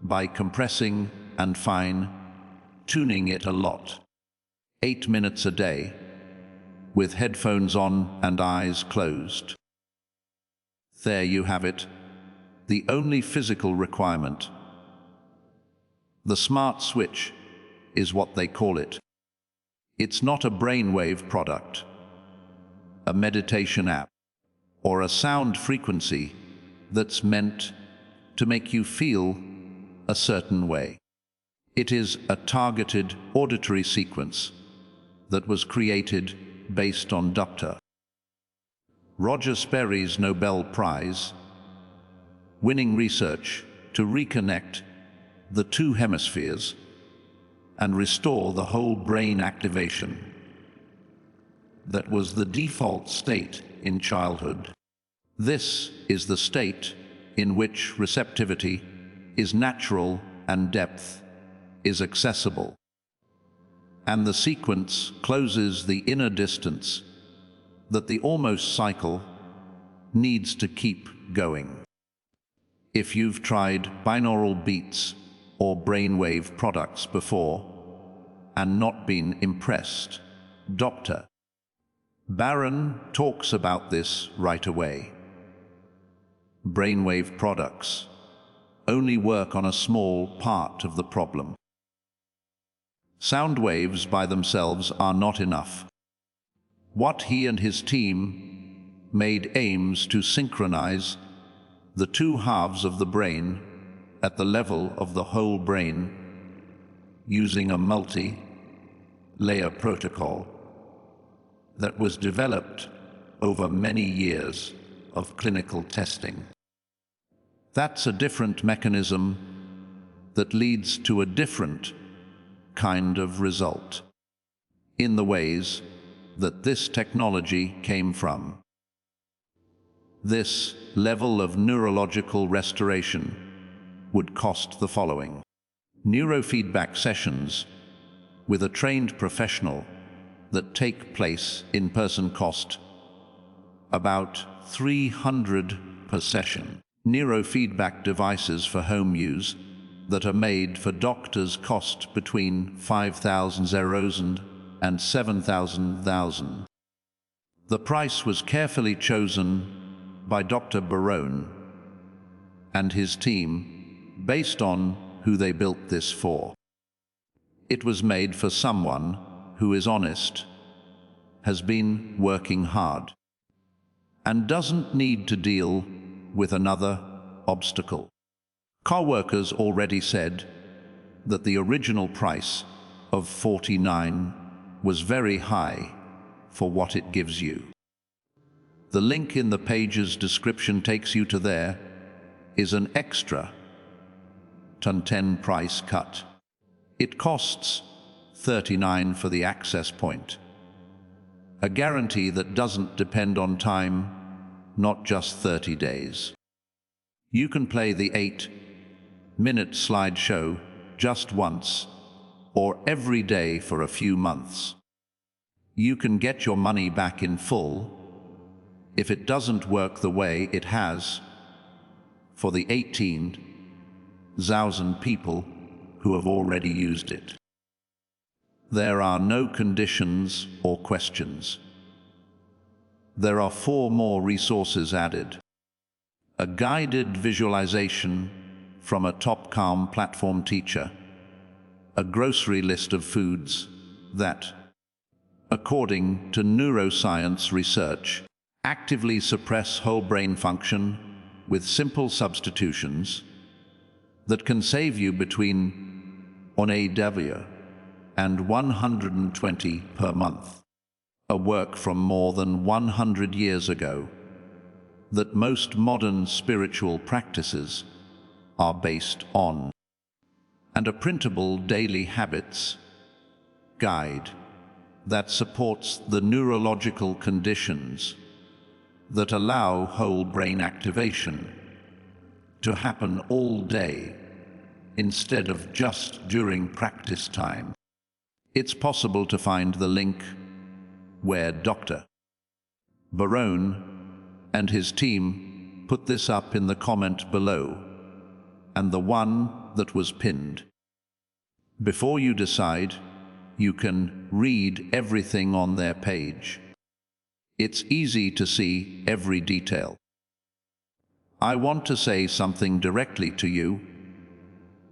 by compressing and fine-tuning it a lot. 8 minutes a day, with headphones on and eyes closed. There you have it, the only physical requirement. The smart switch is what they call it. It's not a brainwave product, a meditation app, or a sound frequency that's meant to make you feel a certain way. It is a targeted auditory sequence that was created based on Dr. Roger Sperry's Nobel Prize winning research to reconnect the two hemispheres and restore the whole brain activation that was the default state in childhood. This is the state in which receptivity is natural and depth is accessible. And the sequence closes the inner distance that the almost cycle needs to keep going. If you've tried binaural beats or brainwave products before and not been impressed, Dr. Barron talks about this right away. Brainwave products only work on a small part of the problem. Sound waves by themselves are not enough. What he and his team made aims to synchronize the two halves of the brain at the level of the whole brain using a multi-layer protocol that was developed over many years of clinical testing. That's a different mechanism that leads to a different kind of result in the ways that this technology came from. This level of neurological restoration would cost the following. Neurofeedback sessions with a trained professional that take place in person cost about $300 per session. Neurofeedback devices for home use that are made for doctors cost between €5,000 and €7,000. The price was carefully chosen by Dr. Barron and his team based on who they built this for. It was made for someone who is honest, has been working hard, and doesn't need to deal with another obstacle. Car workers already said that the original price of $49 was very high for what it gives you. The link in the page's description takes you to there is an extra $10 price cut. It costs $39 for the access point. A guarantee that doesn't depend on time, not just 30 days. You can play the 8-minute slideshow just once or every day for a few months. You can get your money back in full if it doesn't work the way it has for the 18,000 people who have already used it. There are no conditions or questions. There are 4 more resources added. A guided visualization from a top Calm platform teacher, a grocery list of foods that, according to neuroscience research, actively suppress whole brain function with simple substitutions that can save you between $1 and $120 per month. A work from more than 100 years ago that most modern spiritual practices are based on. And a printable daily habits guide that supports the neurological conditions that allow whole brain activation to happen all day instead of just during practice time. It's possible to find the link where Dr. Barron and his team put this up in the comment below, and the one that was pinned. Before you decide, you can read everything on their page. It's easy to see every detail. I want to say something directly to you.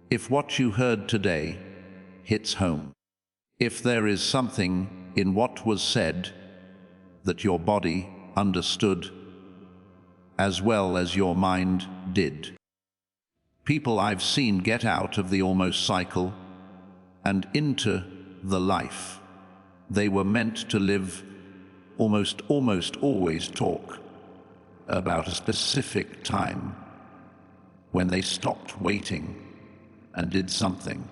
If what you heard today hits home, if there is something in what was said that your body understood as well as your mind did. People I've seen get out of the almost cycle and into the life they were meant to live almost always talk about a specific time when they stopped waiting and did something.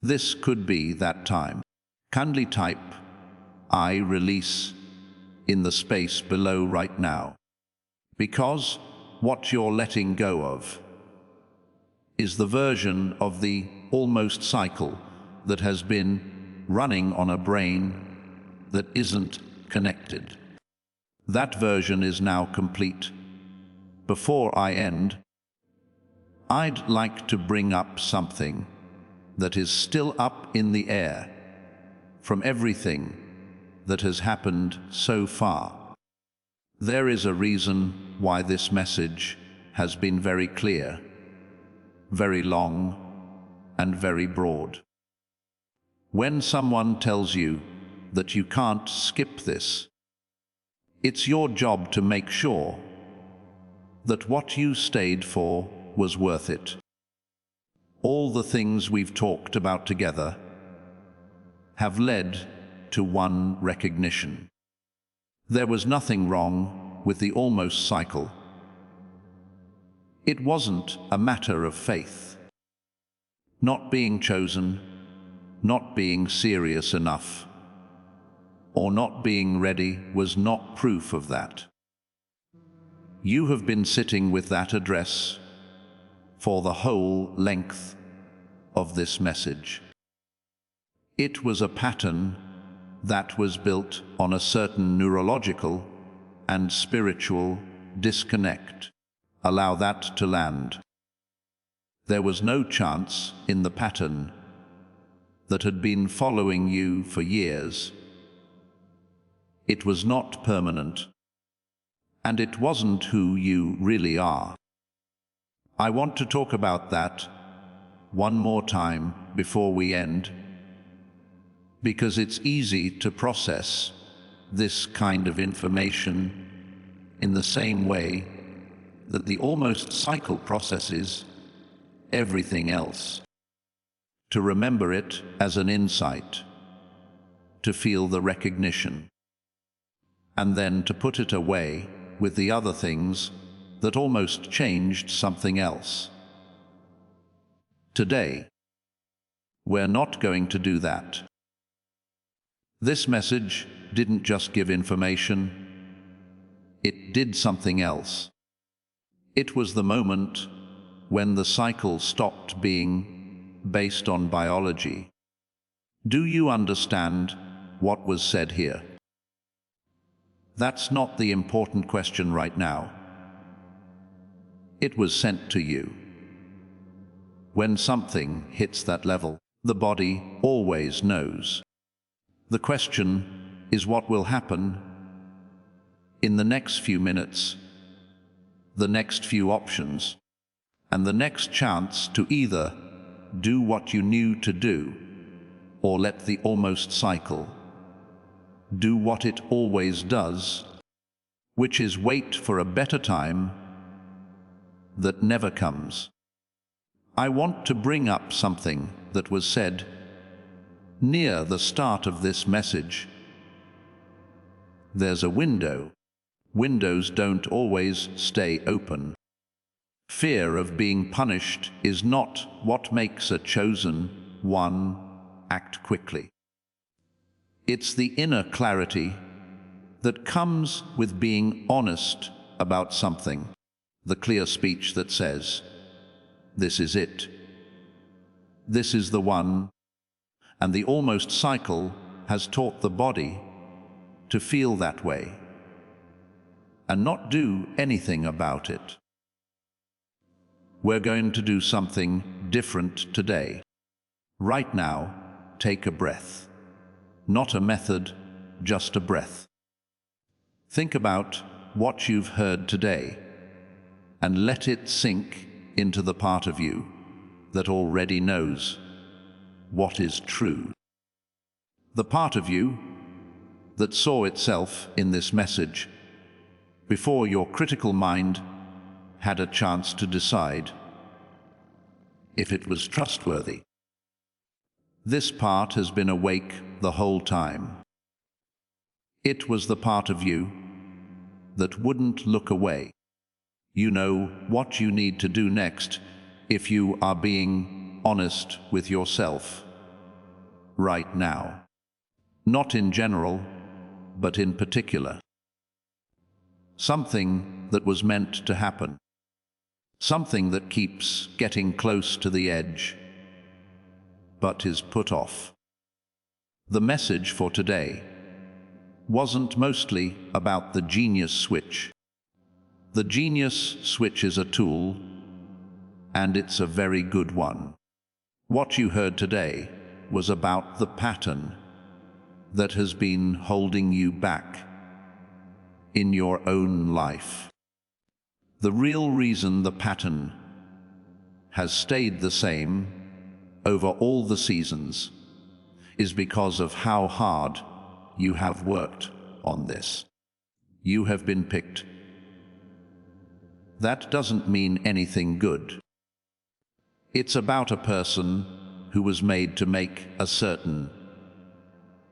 This could be that time. Kindly type I release in the space below right now, because what you're letting go of is the version of the almost cycle that has been running on a brain that isn't connected. That version is now complete. Before I end, I'd like to bring up something that is still up in the air from everything that has happened so far. There is a reason why this message has been very clear, very long, and very broad. When someone tells you that you can't skip this, it's your job to make sure that what you stayed for was worth it. All the things we've talked about together have led to one recognition. There was nothing wrong with the almost cycle. It wasn't a matter of faith. Not being chosen, not being serious enough, or not being ready was not proof of that. You have been sitting with that address for the whole length of this message. It was a pattern that was built on a certain neurological and spiritual disconnect. Allow that to land. There was no chance in the pattern that had been following you for years. It was not permanent, and it wasn't who you really are. I want to talk about that one more time before we end, because it's easy to process this kind of information in the same way that the almost cycle processes everything else. To remember it as an insight, to feel the recognition, and then to put it away with the other things that almost changed something else. Today, we're not going to do that. This message didn't just give information, it did something else. It was the moment when the cycle stopped being based on biology. Do you understand what was said here? That's not the important question right now. It was sent to you. When something hits that level, the body always knows. The question is what will happen in the next few minutes, the next few options, and the next chance to either do what you knew to do or let the almost cycle do what it always does, which is wait for a better time that never comes. I want to bring up something that was said near the start of this message. There's a window. Windows don't always stay open. Fear of being punished is not what makes a chosen one act quickly. It's the inner clarity that comes with being honest about something, the clear speech that says, "This is it. This is the one." And the almost cycle has taught the body to feel that way and not do anything about it. We're going to do something different today. Right now, take a breath. not a method, just a breath. Think about what you've heard today and let it sink into the part of you that already knows what is true. The part of you that saw itself in this message before your critical mind had a chance to decide if it was trustworthy. This part has been awake the whole time. It was the part of you that wouldn't look away. You know what you need to do next if you are being honest with yourself right now. Not in general, but in particular. Something that was meant to happen. Something that keeps getting close to the edge, but is put off. The message for today wasn't mostly about the genius switch. The genius switch is a tool, and it's a very good one. What you heard today was about the pattern that has been holding you back in your own life. The real reason the pattern has stayed the same over all the seasons is because of how hard you have worked on this. You have been picked. That doesn't mean anything good. It's about a person who was made to make a certain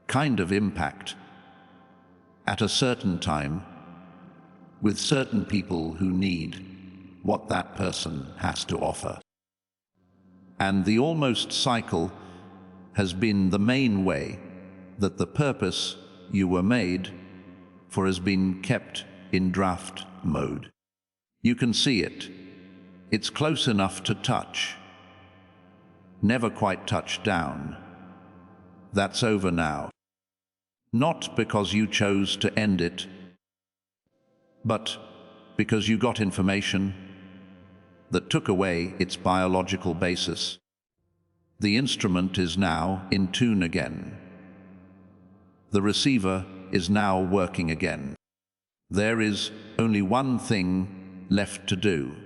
kind of impact at a certain time with certain people who need what that person has to offer. And the almost cycle has been the main way that the purpose you were made for has been kept in draft mode. You can see it. It's close enough to touch. Never quite touched down. That's over now. Not because you chose to end it, but because you got information that took away its biological basis. The instrument is now in tune again. The receiver is now working again. There is only one thing left to do.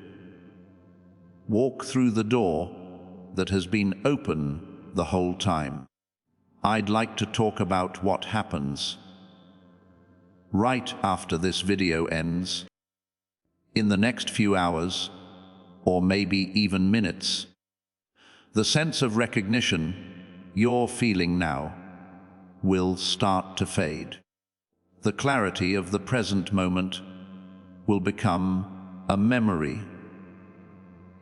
Walk through the door that has been open the whole time. I'd like to talk about what happens right after this video ends, in the next few hours, or maybe even minutes. The sense of recognition you're feeling now will start to fade. The clarity of the present moment will become a memory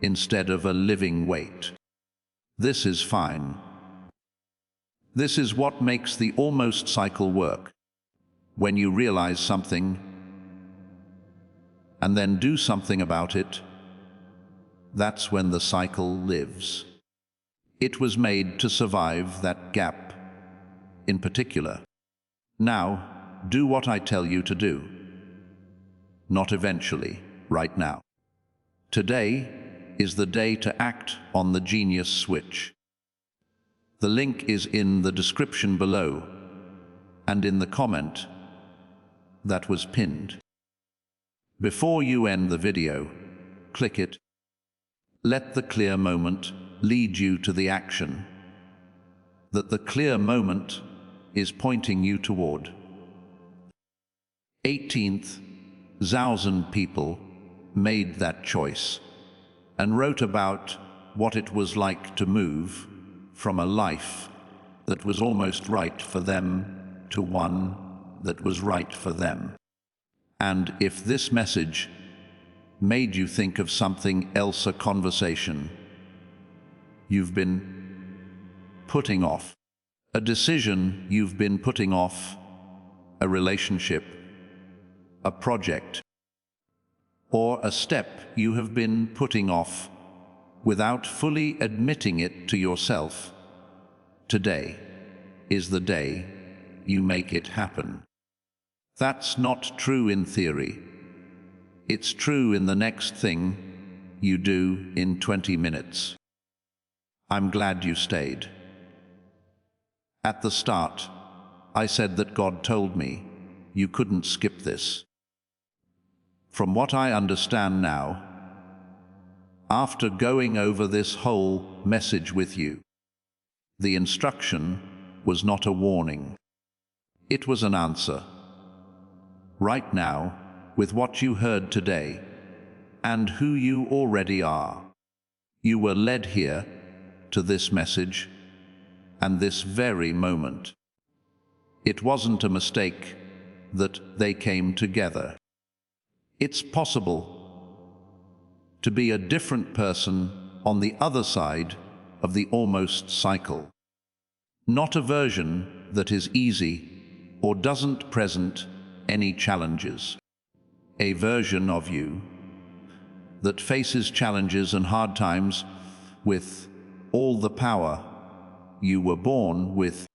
instead of a living weight. This is fine. This is what makes the almost cycle work. When you realize something and then do something about it, that's when the cycle lives. It was made to survive that gap in particular. Now, do what I tell you to do. Not eventually, right now. Today is the day to act on the genius switch. The link is in the description below and in the comment that was pinned. Before you end the video, click it. Let the clear moment lead you to the action that the clear moment is pointing you toward. 18,000 people made that choice and wrote about what it was like to move from a life that was almost right for them to one that was right for them. And if this message made you think of something else, a conversation you've been putting off, a decision you've been putting off, a relationship, a project, or a step you have been putting off without fully admitting it to yourself, today is the day you make it happen. That's not true in theory. It's true in the next thing you do in 20 minutes. I'm glad you stayed. At the start, I said that God told me you couldn't skip this. From what I understand now, after going over this whole message with you, the instruction was not a warning. It was an answer. Right now, with what you heard today, and who you already are, you were led here to this message and this very moment. It wasn't a mistake that they came together. It's possible to be a different person on the other side of the almost cycle. Not a version that is easy or doesn't present any challenges. A version of you that faces challenges and hard times with all the power you were born with,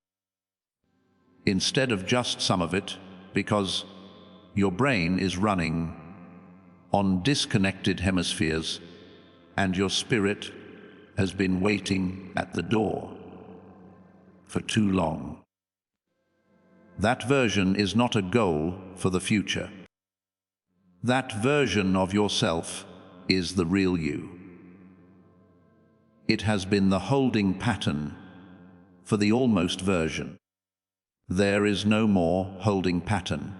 instead of just some of it, because your brain is running on disconnected hemispheres and your spirit has been waiting at the door for too long. That version is not a goal for the future. That version of yourself is the real you. It has been the holding pattern for the almost version. There is no more holding pattern.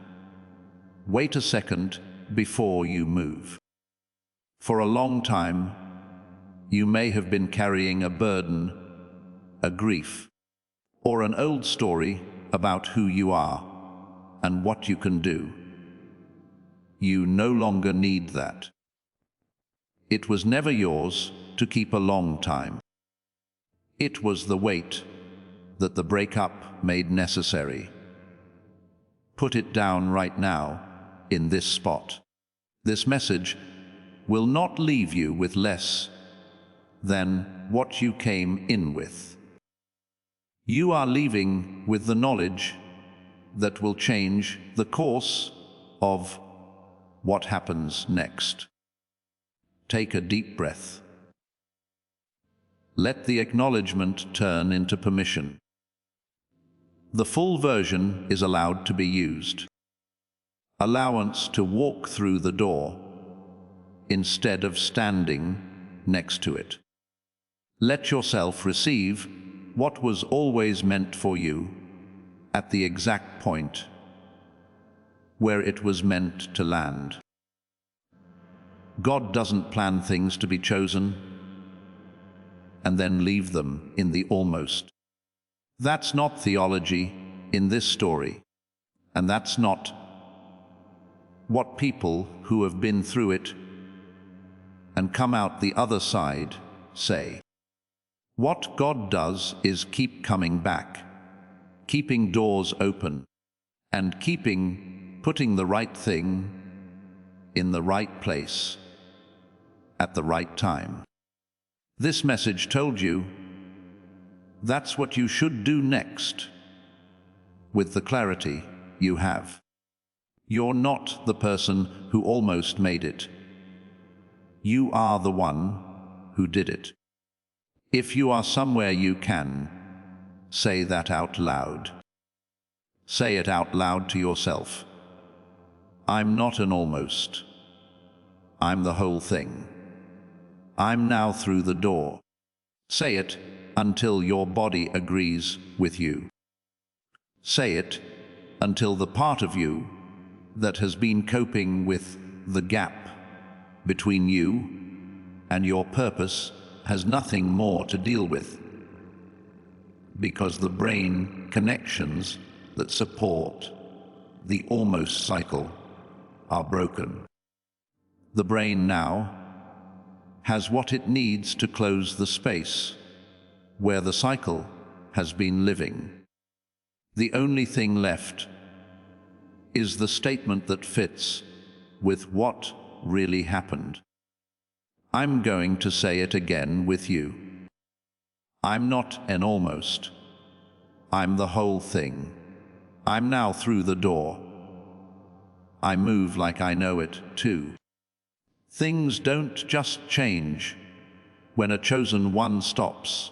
Wait a second before you move. For a long time, you may have been carrying a burden, a grief, or an old story about who you are and what you can do. You no longer need that. It was never yours to keep a long time. It was the weight that the breakup made necessary. Put it down right now, in this spot. This message will not leave you with less than what you came in with. You are leaving with the knowledge that will change the course of what happens next. Take a deep breath. Let the acknowledgement turn into permission. The full version is allowed to be used. Allowance to walk through the door instead of standing next to it. Let yourself receive what was always meant for you at the exact point where it was meant to land. God doesn't plan things to be chosen and then leave them in the almost. That's not theology in this story, and that's not what people who have been through it and come out the other side say. What God does is keep coming back, keeping doors open, and putting the right thing in the right place at the right time. This message told you that's what you should do next with the clarity you have. You're not the person who almost made it. You are the one who did it. If you are somewhere you can, say that out loud. Say it out loud to yourself. I'm not an almost. I'm the whole thing. I'm now through the door. Say it until your body agrees with you. Say it until the part of you that has been coping with the gap between you and your purpose has nothing more to deal with, because the brain connections that support the almost cycle are broken. The brain now has what it needs to close the space where the cycle has been living. The only thing left is the statement that fits with what really happened. I'm going to say it again with you. I'm not an almost. I'm the whole thing. I'm now through the door. I move like I know it too. Things don't just change when a chosen one stops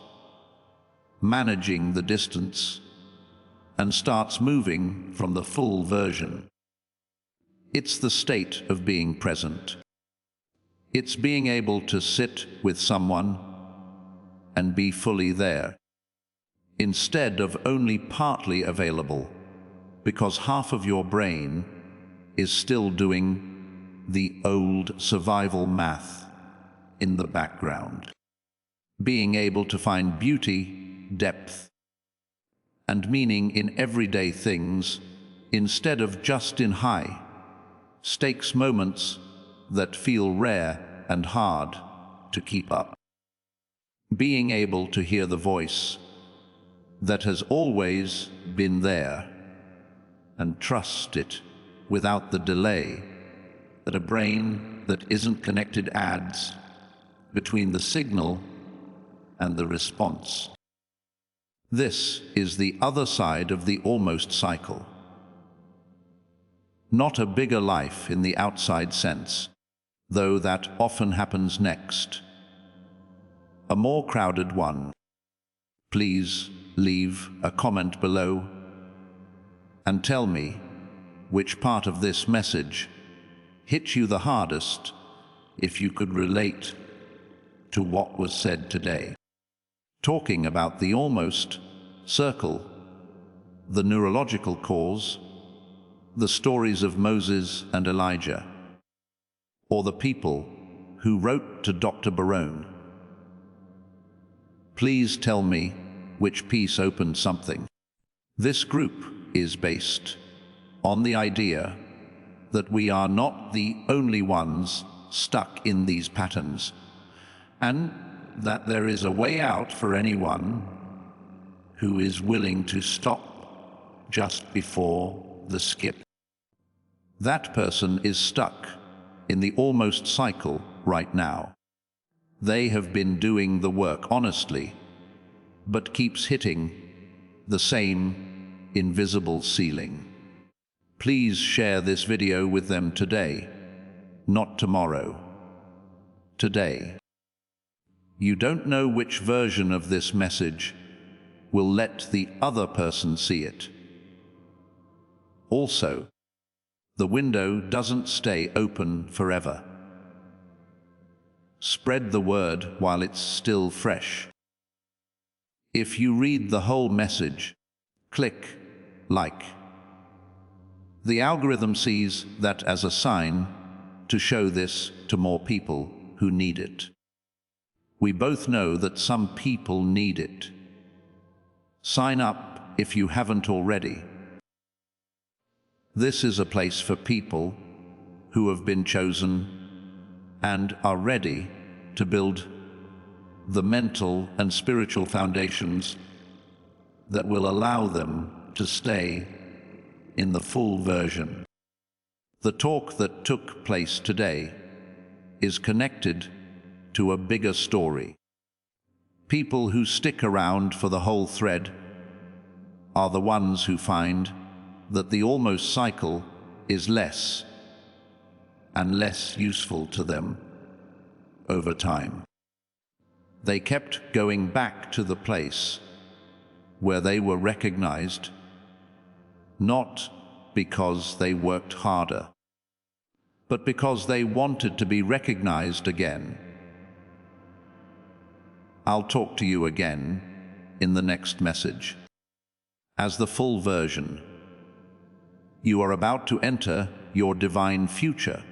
managing the distance and starts moving from the full version. It's the state of being present. It's being able to sit with someone and be fully there, instead of only partly available, because half of your brain is still doing the old survival math in the background. Being able to find beauty, depth, and meaning in everyday things instead of just in high-stakes moments that feel rare and hard to keep up. Being able to hear the voice that has always been there and trust it without the delay that a brain that isn't connected adds between the signal and the response. This is the other side of the almost cycle. Not a bigger life in the outside sense, though that often happens next. A more crowded one. Please leave a comment below and tell me which part of this message hit you the hardest, if you could relate to what was said today. Talking about the almost circle, the neurological cause, the stories of Moses and Elijah, or the people who wrote to Dr. Barone. Please tell me which piece opened something. This group is based on the idea that we are not the only ones stuck in these patterns, and that there is a way out for anyone who is willing to stop just before the skip. That person is stuck in the almost cycle right now. They have been doing the work honestly, but keeps hitting the same invisible ceiling. Please share this video with them today, not tomorrow. Today. You don't know which version of this message will let the other person see it. Also, the window doesn't stay open forever. Spread the word while it's still fresh. If you read the whole message, click like. The algorithm sees that as a sign to show this to more people who need it. We both know that some people need it. Sign up if you haven't already. This is a place for people who have been chosen and are ready to build the mental and spiritual foundations that will allow them to stay in the full version. The talk that took place today is connected to a bigger story. People who stick around for the whole thread are the ones who find that the almost cycle is less and less useful to them over time. They kept going back to the place where they were recognized, not because they worked harder, but because they wanted to be recognized again. I'll talk to you again in the next message. As the full version, you are about to enter your divine future.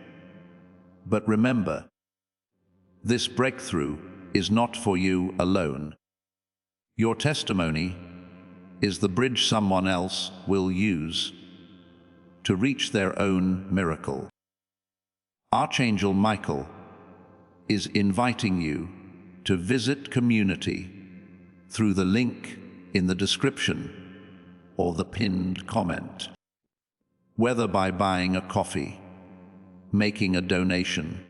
But remember, this breakthrough is not for you alone. Your testimony is the bridge someone else will use to reach their own miracle. Archangel Michael is inviting you to visit community through the link in the description or the pinned comment. Whether by buying a coffee, making a donation,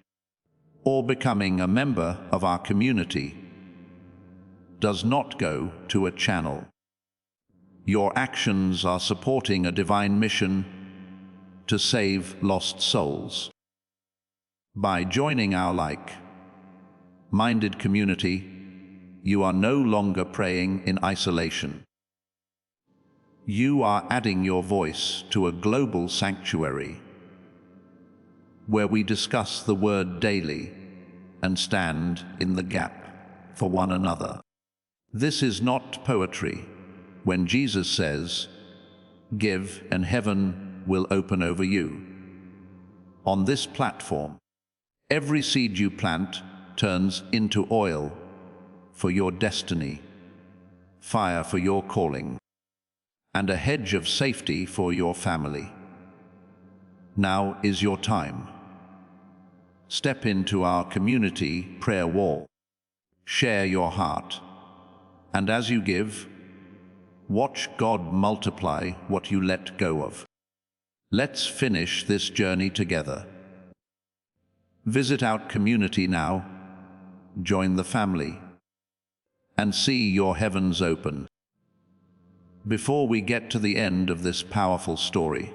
or becoming a member of our community, does not go to a channel. Your actions are supporting a divine mission to save lost souls. By joining our like-minded community, you are no longer praying in isolation. You are adding your voice to a global sanctuary where we discuss the Word daily and stand in the gap for one another. This is not poetry when Jesus says, "Give and heaven will open over you." On this platform, every seed you plant turns into oil for your destiny, fire for your calling, and a hedge of safety for your family. Now is your time. Step into our community prayer wall. Share your heart. And as you give, watch God multiply what you let go of. Let's finish this journey together. Visit our community now, join the family, and see your heavens open. Before we get to the end of this powerful story,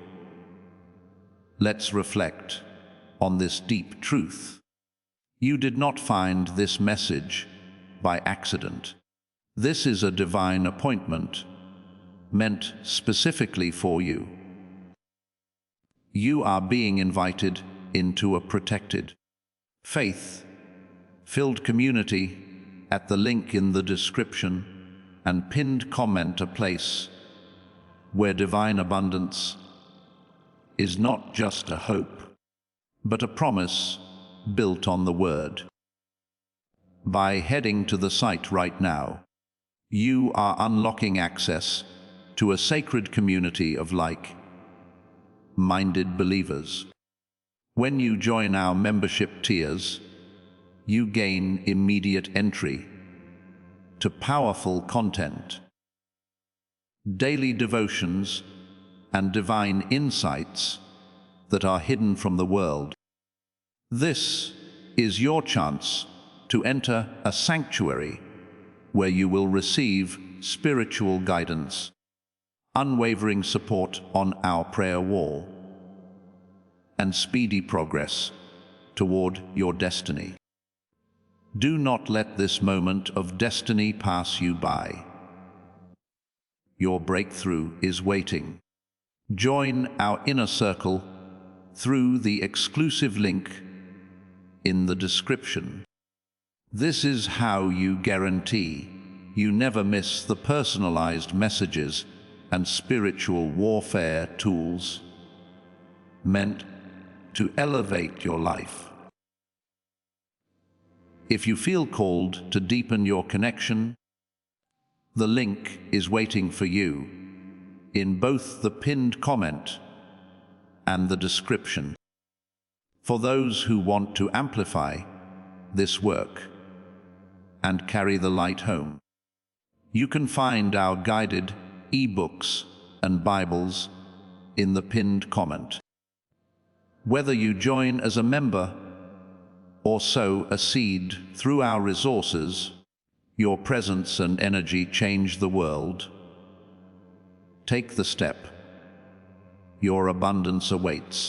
let's reflect on this deep truth. You did not find this message by accident. This is a divine appointment meant specifically for you. You are being invited into a protected, faith-filled community at the link in the description and pinned comment, a place where divine abundance is not just a hope, but a promise built on the Word. By heading to the site right now, you are unlocking access to a sacred community of like-minded believers. When you join our membership tiers, you gain immediate entry to powerful content, daily devotions, and divine insights that are hidden from the world. This is your chance to enter a sanctuary where you will receive spiritual guidance, unwavering support on our prayer wall, and speedy progress toward your destiny. Do not let this moment of destiny pass you by. Your breakthrough is waiting. Join our inner circle through the exclusive link in the description. This is how you guarantee you never miss the personalized messages and spiritual warfare tools meant to elevate your life. If you feel called to deepen your connection, the link is waiting for you in both the pinned comment and the description. For those who want to amplify this work and carry the light home, you can find our guided e-books and Bibles in the pinned comment. Whether you join as a member or sow a seed through our resources, your presence and energy change the world. Take the step. Your abundance awaits.